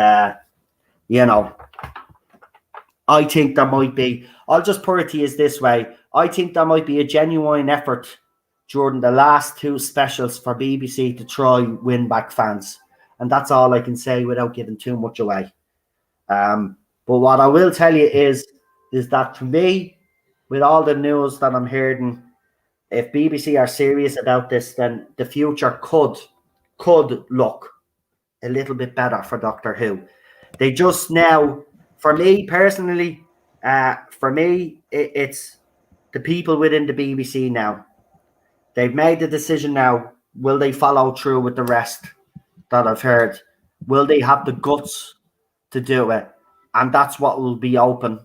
you know, I think there might be, I'll just put it to you this way. I think there might be a genuine effort during the last two specials for BBC to try win back fans. And that's all I can say without giving too much away. But what I will tell you is that to me, with all the news that I'm hearing, if BBC are serious about this, then the future could look a little bit better for Doctor Who. They just now, for me personally, it's the people within the BBC now. They've made the decision now. Will they follow through with the rest that I've heard? Will they have the guts to do it? And that's what will be open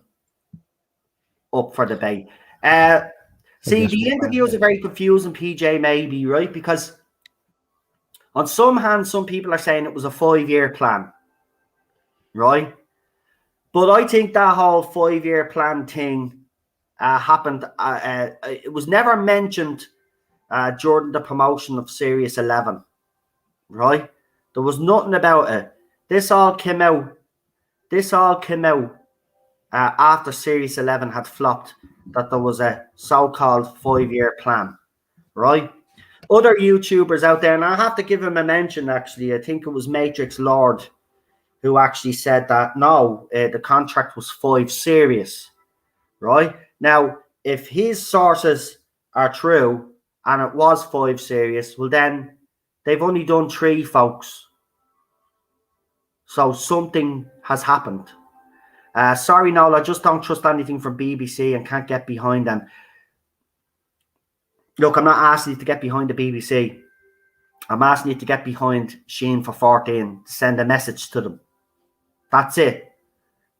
up for debate. See, the interviews are very confusing, PJ, maybe, right? Because on some hand, some people are saying it was a 5-year plan, right? But I think that whole 5-year plan thing happened. It was never mentioned during the promotion of Series 11, right? There was nothing about it. This all came out after Series 11 had flopped, that there was a so-called 5-year plan, right? Other YouTubers out there, and I have to give him a mention, actually. I think it was Matrix Lord who actually said that, no, the contract was 5 series, right? Now, if his sources are true and it was 5 series, well, then they've only done 3, folks. So something has happened. Sorry, Noel, I just don't trust anything from BBC and can't get behind them. Look, I'm not asking you to get behind the BBC. I'm asking you to get behind Sheen for 14, to send a message to them. That's it.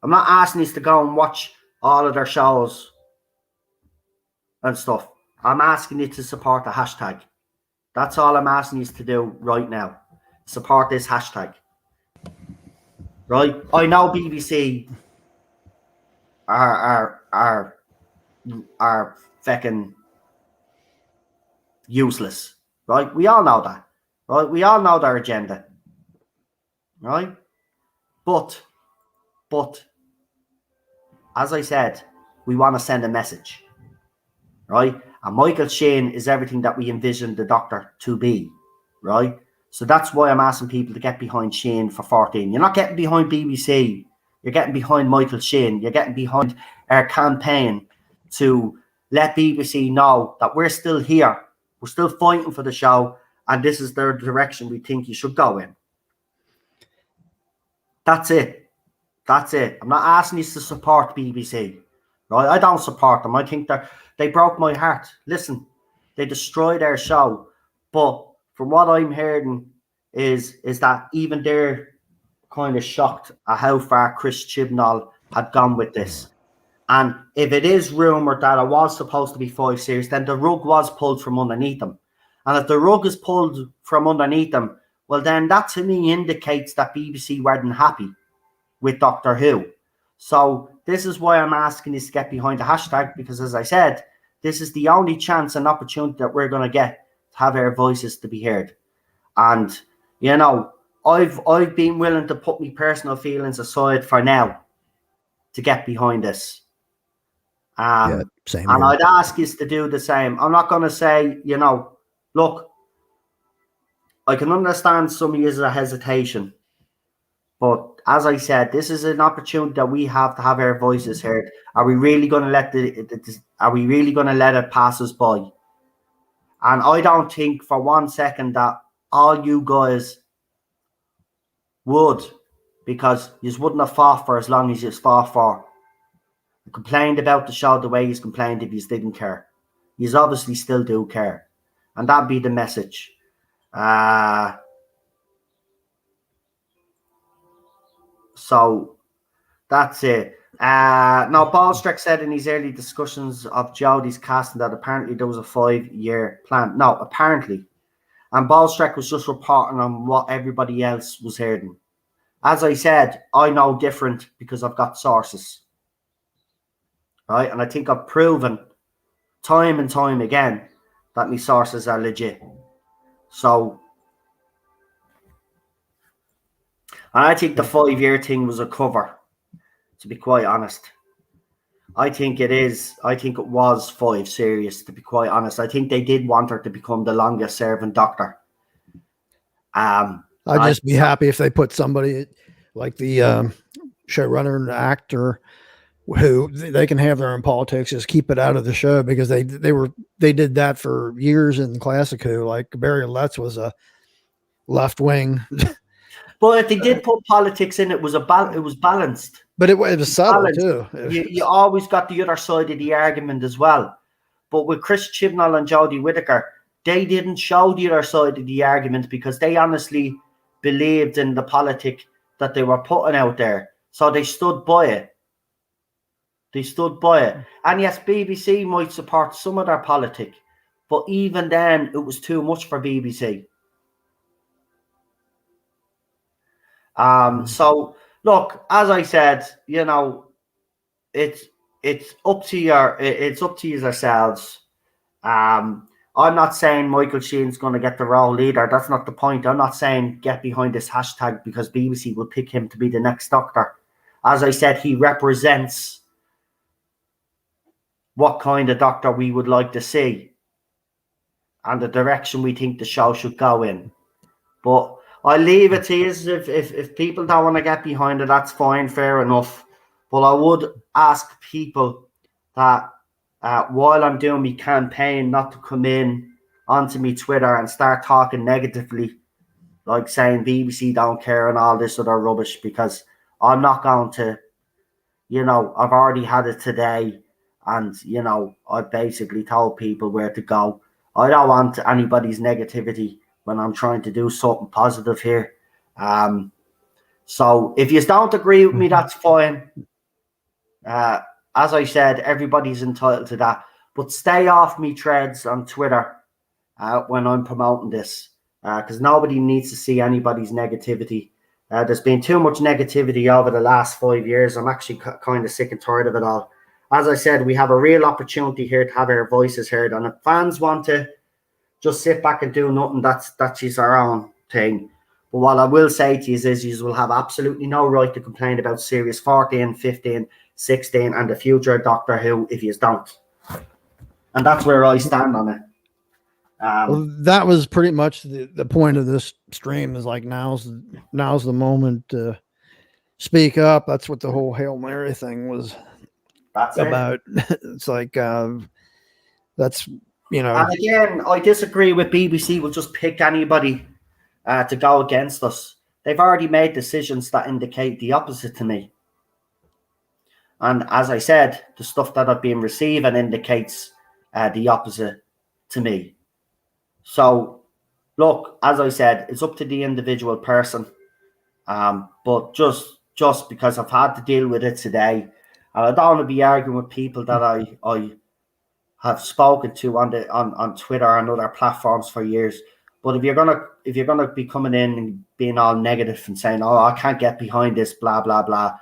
I'm not asking you to go and watch all of their shows and stuff. I'm asking you to support the hashtag. That's all I'm asking you to do right now. Support this hashtag. Right? I know BBC are fucking useless. Right? We all know that. Right? We all know their agenda. Right? But as I said, we want to send a message. Right? And Michael Sheen is everything that we envisioned the Doctor to be. Right? So that's why I'm asking people to get behind Sheen for 14. You're not getting behind BBC. You're getting behind Michael Sheen. You're getting behind our campaign to let BBC know that we're still here. We're still fighting for the show. And this is the direction we think you should go in. That's it. That's it. I'm not asking you to support BBC. Right? I don't support them. I think they broke my heart. Listen, they destroyed our show. But from what I'm hearing is that even they're kind of shocked at how far Chris Chibnall had gone with this. And if it is rumoured that it was supposed to be 5 series, then the rug was pulled from underneath them. And if the rug is pulled from underneath them, well, then that to me indicates that BBC weren't happy with Doctor Who. So this is why I'm asking you to get behind the hashtag, because as I said, this is the only chance and opportunity that we're going to get to have our voices to be heard. And, you know, I've been willing to put my personal feelings aside for now to get behind this. Yeah, same and here. I'd ask you to do the same. I'm not going to say, you know, look, I can understand some of your hesitation. But as I said, this is an opportunity that we have to have our voices heard. Are we really going to let it pass us by? And I don't think for 1 second that all you guys would, because you wouldn't have fought for as long as you fought for. You complained about the show the way you complained if you didn't care. You obviously still do care. And that'd be the message. So that's it. Now, Ballstrick said in his early discussions of Jodie's casting that apparently there was a 5-year plan. No, apparently. And Ballstrick was just reporting on what everybody else was hearing. As I said, I know different because I've got sources. Right? And I think I've proven time and time again that my sources are legit. So, and I think the 5-year thing was a cover, to be quite honest. I think it is. I think it was 5 serious, to be quite honest. I think they did want her to become the longest serving doctor. I'd just be happy if they put somebody like the showrunner and actor who they can have their own politics, just keep it out of the show, because they did that for years in Classic Who. Like Barry Letts was a left wing, but if they did put politics in, it was balanced. But it was subtle too. You always got the other side of the argument as well. But with Chris Chibnall and Jodie Whittaker, they didn't show the other side of the argument because they honestly believed in the politic that they were putting out there. So they stood by it. And yes, BBC might support some of their politic, but even then, it was too much for BBC. So look, as I said, it's up to yourselves. I'm not saying Michael Sheen's going to get the role either. That's not the point. I'm not saying get behind this hashtag because BBC will pick him to be the next Doctor. As I said, he represents what kind of Doctor we would like to see and the direction we think the show should go in. But I'll leave it to you. If people don't want to get behind it, that's fine, fair enough. But I would ask people that while I'm doing my campaign, not to come in onto me Twitter and start talking negatively, like saying BBC don't care and all this other rubbish, because I'm not going to, I've already had it today, and, I've basically told people where to go. I don't want anybody's negativity when I'm trying to do something positive here. So if you don't agree with me, that's fine. As I said, everybody's entitled to that. But stay off me threads on Twitter when I'm promoting this, because nobody needs to see anybody's negativity. There's been too much negativity over the last 5 years. I'm actually kind of sick and tired of it all. As I said, we have a real opportunity here to have our voices heard. And if fans want to just sit back and do nothing, that's just our own thing. But what I will say to you is you will have absolutely no right to complain about Series 14, 15, 16 and the future of Doctor Who if you don't. And that's where I stand on it. Well, that was pretty much the point of this stream, is like now's the moment to speak up. That's what the whole Hail Mary thing was about. It's like that's, And again, I disagree with BBC will just pick anybody to go against us. They've already made decisions that indicate the opposite to me. And as I said, the stuff that I've been receiving indicates the opposite to me. So, look, as I said, it's up to the individual person. But just because I've had to deal with it today, and I don't want to be arguing with people that I have spoken to on Twitter and other platforms for years. But if you're gonna be coming in and being all negative and saying, "Oh, I can't get behind this," blah blah blah,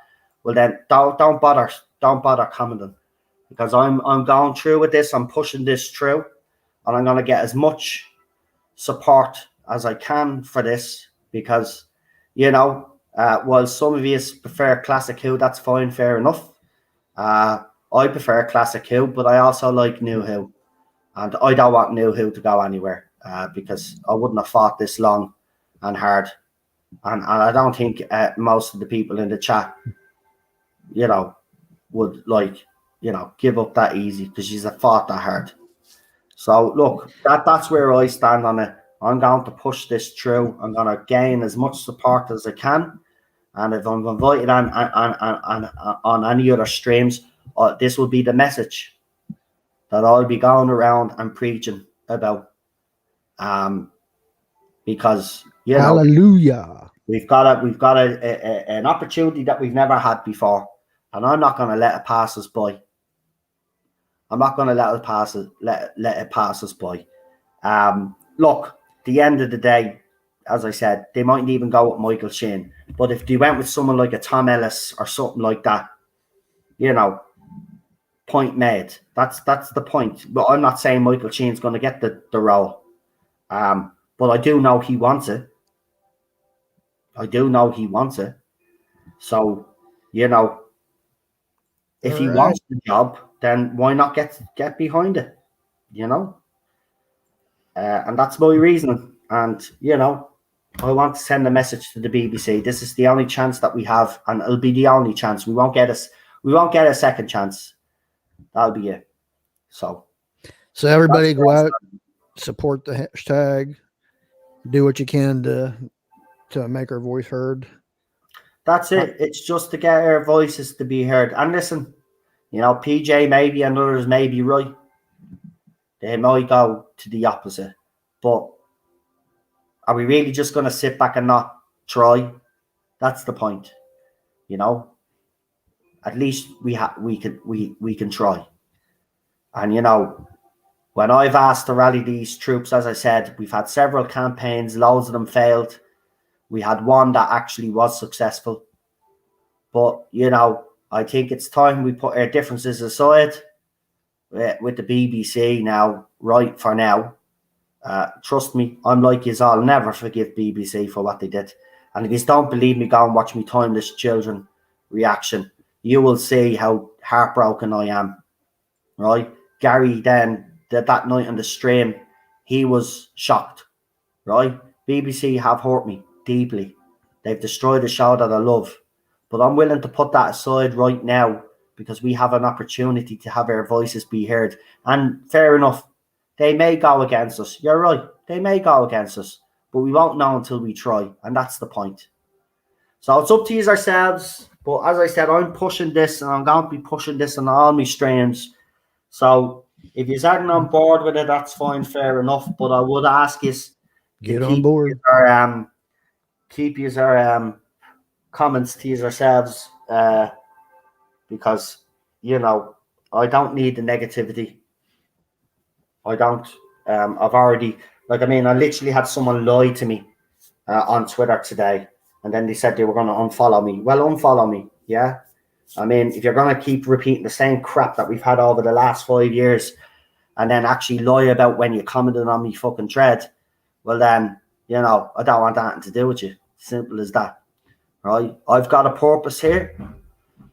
well then don't bother commenting, because I'm going through with this. I'm pushing this through, and I'm gonna get as much support as I can for this, because while some of you prefer Classic Who, that's fine, fair enough. I prefer Classic Who, but I also like New Who, and I don't want New Who to go anywhere because I wouldn't have fought this long and hard, and I don't think most of the people in the chat, would give up that easy, because she's fought that hard. So look, that's where I stand on it. I'm going to push this through. I'm going to gain as much support as I can, and if I'm invited on any other streams, this will be the message that I'll be going around and preaching about. Because hallelujah, we've got an opportunity that we've never had before, and I'm not going to let it pass us by. I'm not going to let it pass us by. Look, the end of the day, as I said, they mightn't even go with Michael Sheen, but if they went with someone like a Tom Ellis or something like that, Point made. That's the point. But I'm not saying Michael Sheen's going to get the role. But I do know he wants it. I do know he wants it. So, you know, if he wants the job, then why not get behind it? You know? And that's my reasoning. And, you know, I want to send a message to the BBC. This is the only chance that we have, and it'll be the only chance. We won't get a second chance. That'll be it. So everybody go out, support the hashtag, do what you can to make our voice heard. That's it. It's just to get our voices to be heard. And listen, you know, PJ maybe and others may be right. They might go to the opposite. But are we really just going to sit back and not try? That's the point. You know, at least we can try. And you know, when I've asked to rally these troops, as I said, we've had several campaigns, loads of them failed. We had one that actually was successful. But, you know, I think it's time we put our differences aside with the BBC now, right for now. Trust me, I'm like yous all. I'll never forgive BBC for what they did. And if you don't believe me, go and watch me Timeless Children reaction. You will see how heartbroken I am. Right? Gary then, that night on the stream, he was shocked. Right? BBC have hurt me deeply. They've destroyed a show that I love. But I'm willing to put that aside right now because we have an opportunity to have our voices be heard. And fair enough, they may go against us. You're right. They may go against us. But we won't know until we try. And that's the point. So it's up to you ourselves. But as I said, I'm pushing this and I'm going to be pushing this on all my streams. So if you're aren't on board with it, that's fine, fair enough. But I would ask you get on board. Keep your comments to yourselves because, you know, I don't need the negativity. I don't. I've already, I literally had someone lie to me on Twitter today, and then they said they were going to unfollow me. Well, unfollow me, yeah? I mean, if you're going to keep repeating the same crap that we've had over the last 5 years and then actually lie about when you commented on me fucking thread, well then, you know, I don't want anything to do with you. Simple as that, right? I've got a purpose here,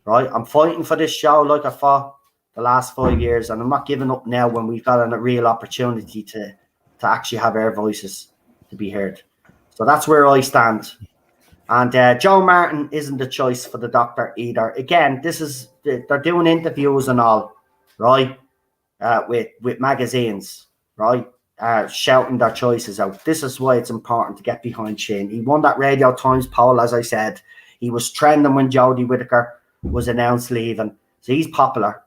right? I'm fighting for this show like I fought the last 5 years, and I'm not giving up now when we've got a real opportunity to actually have our voices to be heard. So that's where I stand. And Joe Martin isn't the choice for the doctor either. Again, they're doing interviews and all, right? With magazines, right? Shouting their choices out. This is why it's important to get behind Sheen. He won that Radio Times poll, as I said. He was trending when Jodie Whittaker was announced leaving. So he's popular.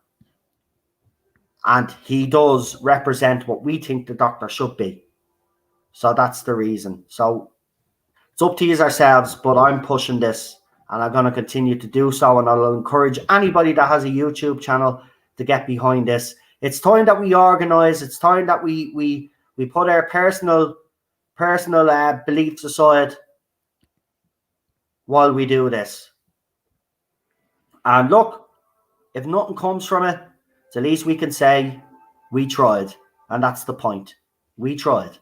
And he does represent what we think the doctor should be. So that's the reason. So it's up to you ourselves, but I'm pushing this and I'm going to continue to do so. And I'll encourage anybody that has a YouTube channel to get behind this. It's time that we organize. It's time that we put our personal beliefs aside while we do this. And look, if nothing comes from it, at least we can say we tried. And that's the point. We tried.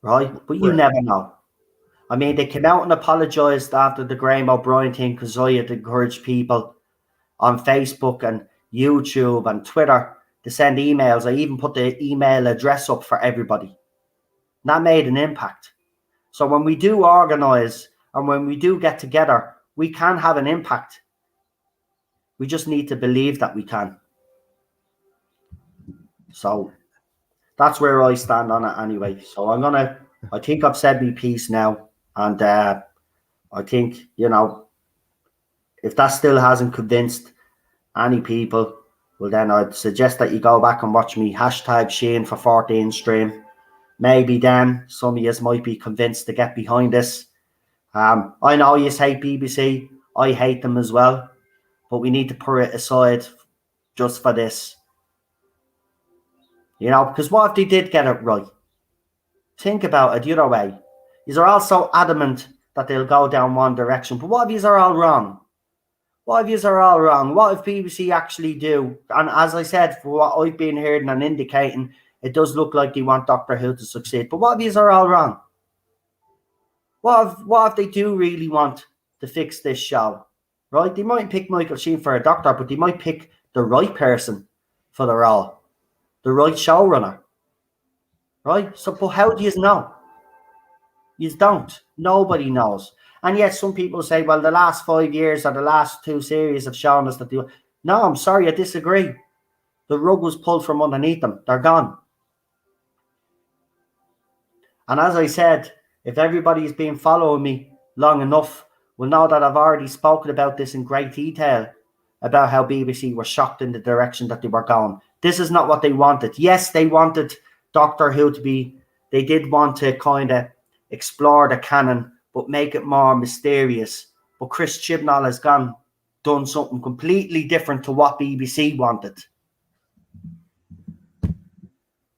Right? But you never know. I mean, they came out and apologized after the Graham O'Brien thing because I had encouraged people on Facebook and YouTube and Twitter to send emails. I even put the email address up for everybody. That made an impact. So when we do organize and when we do get together, we can have an impact. We just need to believe that we can. So that's where I stand on it anyway. So I think I've said my piece now. And I think, you know, if that still hasn't convinced any people, well, then I'd suggest that you go back and watch me hashtag Sheen for 14 stream. Maybe then some of you might be convinced to get behind this. I know you hate BBC. I hate them as well. But we need to put it aside just for this. You know, because what if they did get it right? Think about it the other way. These are all so adamant that they'll go down one direction. But what if these are all wrong? What if you are all wrong? What if BBC actually do? And as I said, for what I've been hearing and indicating, it does look like they want Doctor Who to succeed. But what if you are all wrong? What if they do really want to fix this show? Right? They might pick Michael Sheen for a doctor, but they might pick the right person for the role, the right showrunner. Right? So, but how do you know? You don't. Nobody knows. And yet some people say, well, the last 5 years or the last 2 series have shown us that they... No, I'm sorry, I disagree. The rug was pulled from underneath them. They're gone. And as I said, if everybody's been following me long enough, will know that I've already spoken about this in great detail, about how BBC were shocked in the direction that they were going. This is not what they wanted. Yes, they wanted Doctor Who to be... They did want to kind of explore the canon, but make it more mysterious. But Chris Chibnall has done something completely different to what BBC wanted.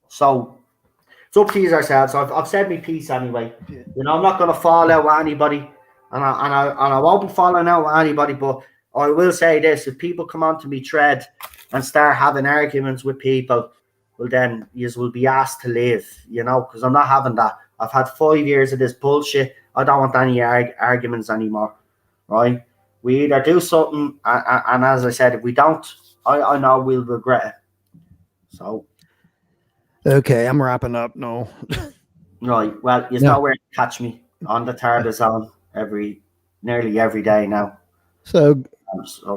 So it's up to you ourselves. I've said my piece anyway. You know, I'm not going to fall out with anybody, and I won't be falling out with anybody. But I will say this: if people come onto me thread and start having arguments with people, well, then you will be asked to leave. You know, because I'm not having that. I've had 5 years of this bullshit. I don't want any arguments anymore, right? We either do something, and as I said, if we don't, I know we'll regret it. So. Okay, I'm wrapping up. No. Right. Well, you know where to catch me on the TARDIS Zone nearly every day now. So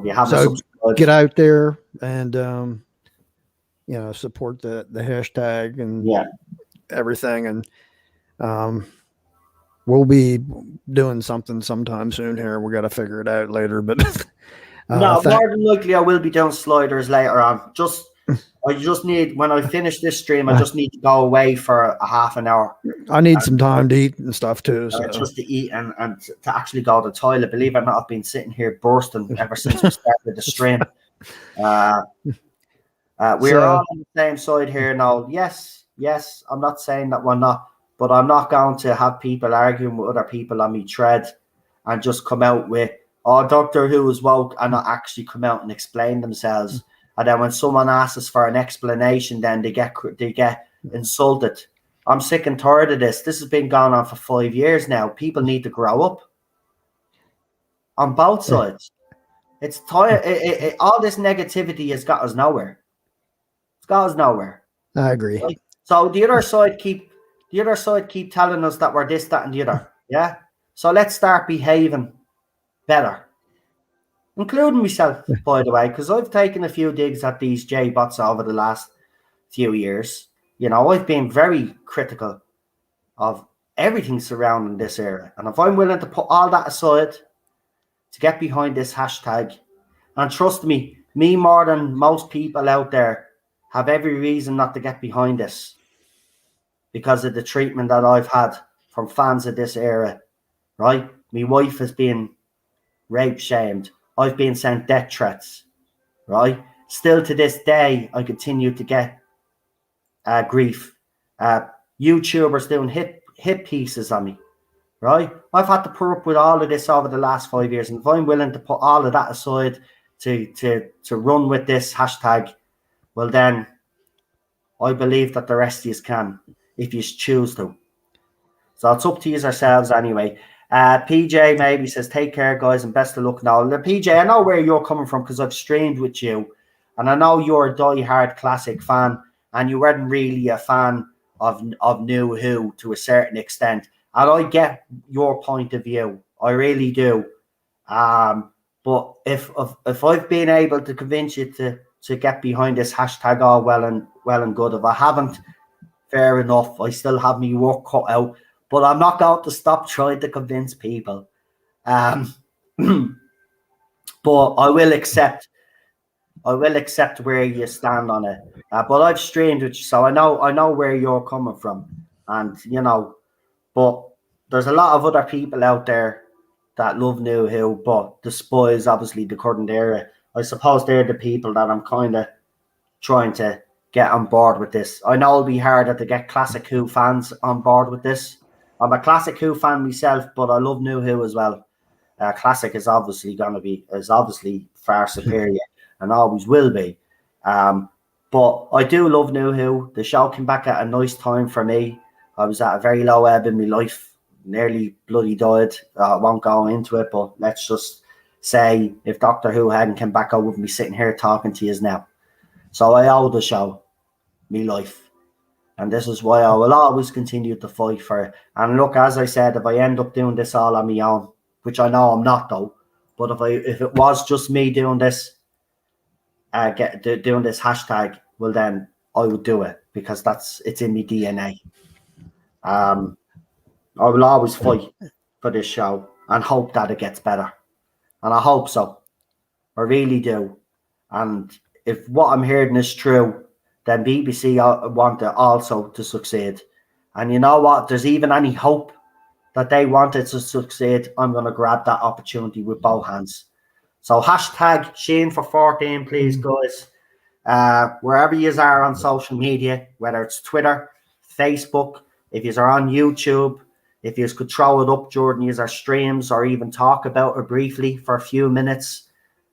you have to get out there and support the hashtag and everything, and we'll be doing something sometime soon here. We got to figure it out later, but more than likely I will be doing sliders later on. I just need, when I finish this stream, I just need to go away for a half an hour. I need some time to eat and stuff too. So. Just to eat and to actually go to the toilet. Believe it or not, I've been sitting here bursting ever since we started the stream. We're all on the same side here now. Yes, I'm not saying that we're not, but I'm not going to have people arguing with other people on me thread and just come out with, oh, Doctor Who is woke, and not actually come out and explain themselves. And then when someone asks us for an explanation, then they get insulted. I'm sick and tired of this. This has been going on for 5 years now. People need to grow up on both sides. It's tired. All this negativity has got us nowhere. It's got us nowhere. I agree. Right? So the other side keep telling us that we're this, that, and the other. Yeah. So let's start behaving better. Including myself, by the way, because I've taken a few digs at these J-bots over the last few years. You know, I've been very critical of everything surrounding this era. And if I'm willing to put all that aside to get behind this hashtag, and trust me more than most people out there have every reason not to get behind this because of the treatment that I've had from fans of this era, right? My wife has been rape shamed. I've been sent death threats, right? Still to this day, I continue to get grief. YouTubers doing hit pieces on me, right? I've had to put up with all of this over the last 5 years, and if I'm willing to put all of that aside to run with this hashtag, well then, I believe that the rest of you can, if you choose to. So it's up to you yourselves anyway. PJ maybe says, take care, guys, and best of luck now. PJ, I know where you're coming from because I've streamed with you, and I know you're a die-hard classic fan, and you weren't really a fan of New Who to a certain extent. And I get your point of view. I really do. But if I've been able to convince you to get behind this hashtag, all well and good. If I haven't, fair enough. I still have me work cut out. But I'm not going to stop trying to convince people. But I will accept where you stand on it. But I've streamed with you, so I know where you're coming from. And but there's a lot of other people out there that love New Who, but despise obviously the current era. I suppose they're the people that I'm kind of trying to get on board with this. I know it'll be harder to get classic Who fans on board with this. I'm a classic Who fan myself, but I love New Who as well. Classic is obviously far superior and always will be. But I do love New Who. The show came back at a nice time for me. I was at a very low ebb in my life, nearly bloody died. I won't go into it, but let's just say if Doctor Who hadn't come back, I wouldn't be sitting here talking to you now. So I owe the show me life. And this is why I will always continue to fight for it. And look, as I said, if I end up doing this all on my own, which I know I'm not though, but if it was just me doing this, doing this hashtag, well then I would do it because it's in my DNA. I will always fight for this show and hope that it gets better. And I hope so. I really do. And if what I'm hearing is true, then BBC want it also to succeed. And you know what? There's even any hope that they want it to succeed. I'm going to grab that opportunity with both hands. So hashtag Sheen for 14, please, guys. Wherever you are on social media, whether it's Twitter, Facebook, if you are on YouTube, if you could throw it up during your streams or even talk about it briefly for a few minutes,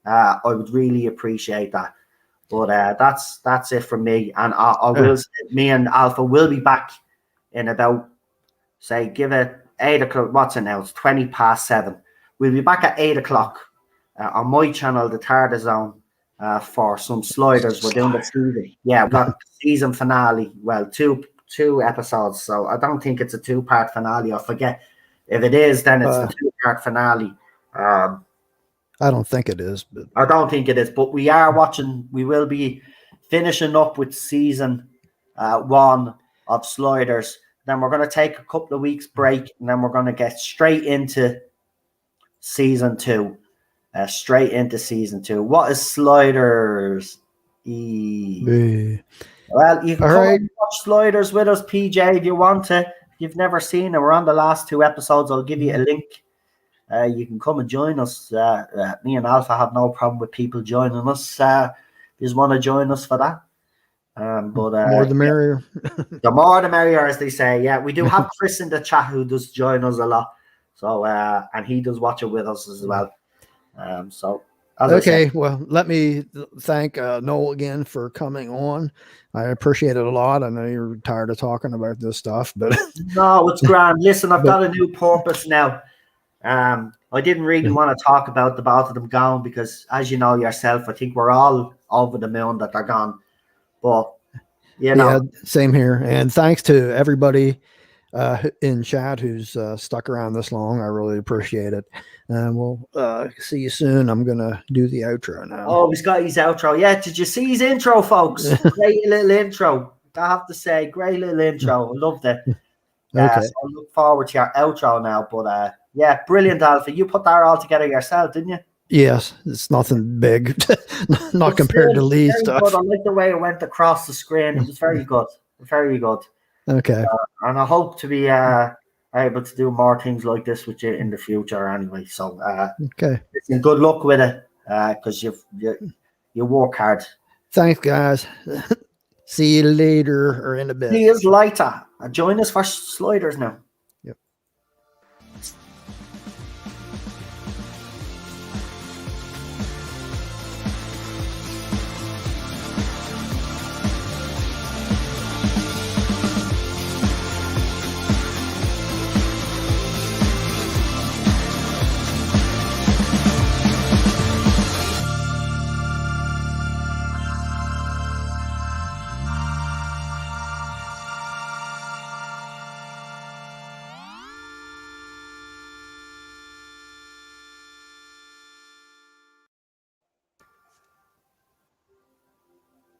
I would really appreciate that. But that's it from me. And I will, me and Alpha will be back in about, say, give it 8 o'clock. What's it now? It's 20 past 7. We'll be back at 8 o'clock on my channel, the Tarda Zone, for some sliders. We're doing the season. Yeah, we've got the season finale. Well, two episodes. So I don't think it's a 2-part finale. I forget. If it is, then it's the 2-part finale. I don't think it is. But I don't think it is. But we are watching. We will be finishing up with season 1 of Sliders. Then we're going to take a couple of weeks break, and then we're going to get straight into season 2. Straight into season 2. What is Sliders? Well, you can come and watch Sliders with us, PJ, if you want to. If you've never seen it, we're on the last 2 episodes. I'll give you a link. You can come and join us. Me and Alpha have no problem with people joining us. If you just want to join us for that. But more the merrier. The more the merrier, as they say. Yeah, we do have Chris in the chat who does join us a lot. So and he does watch it with us as well. So okay, well, let me thank Noel again for coming on. I appreciate it a lot. I know you're tired of talking about this stuff, but no, it's grand. Listen, I've got a new purpose now. I didn't really want to talk about the both of them gone because, as you know yourself, I think we're all over the moon that they're gone. But you know, yeah, same here. And thanks to everybody in chat who's stuck around this long. I really appreciate it. And we'll see you soon. I'm gonna do the outro now. Oh, he's got his outro. Yeah, did you see his intro, folks? Great little intro. I have to say, great little intro. I loved it. Okay. So I look forward to your outro now. But yeah, brilliant, Alpha. You put that all together yourself, didn't you? Yes, it's nothing big, not compared to Lee's stuff. Good. I like the way it went across the screen. It was very good. Very good. Okay. And I hope to be able to do more things like this with you in the future anyway. So okay. Listen, good luck with it because you work hard. Thanks, guys. See you later or in a bit. See you later. Join us for Sliders now.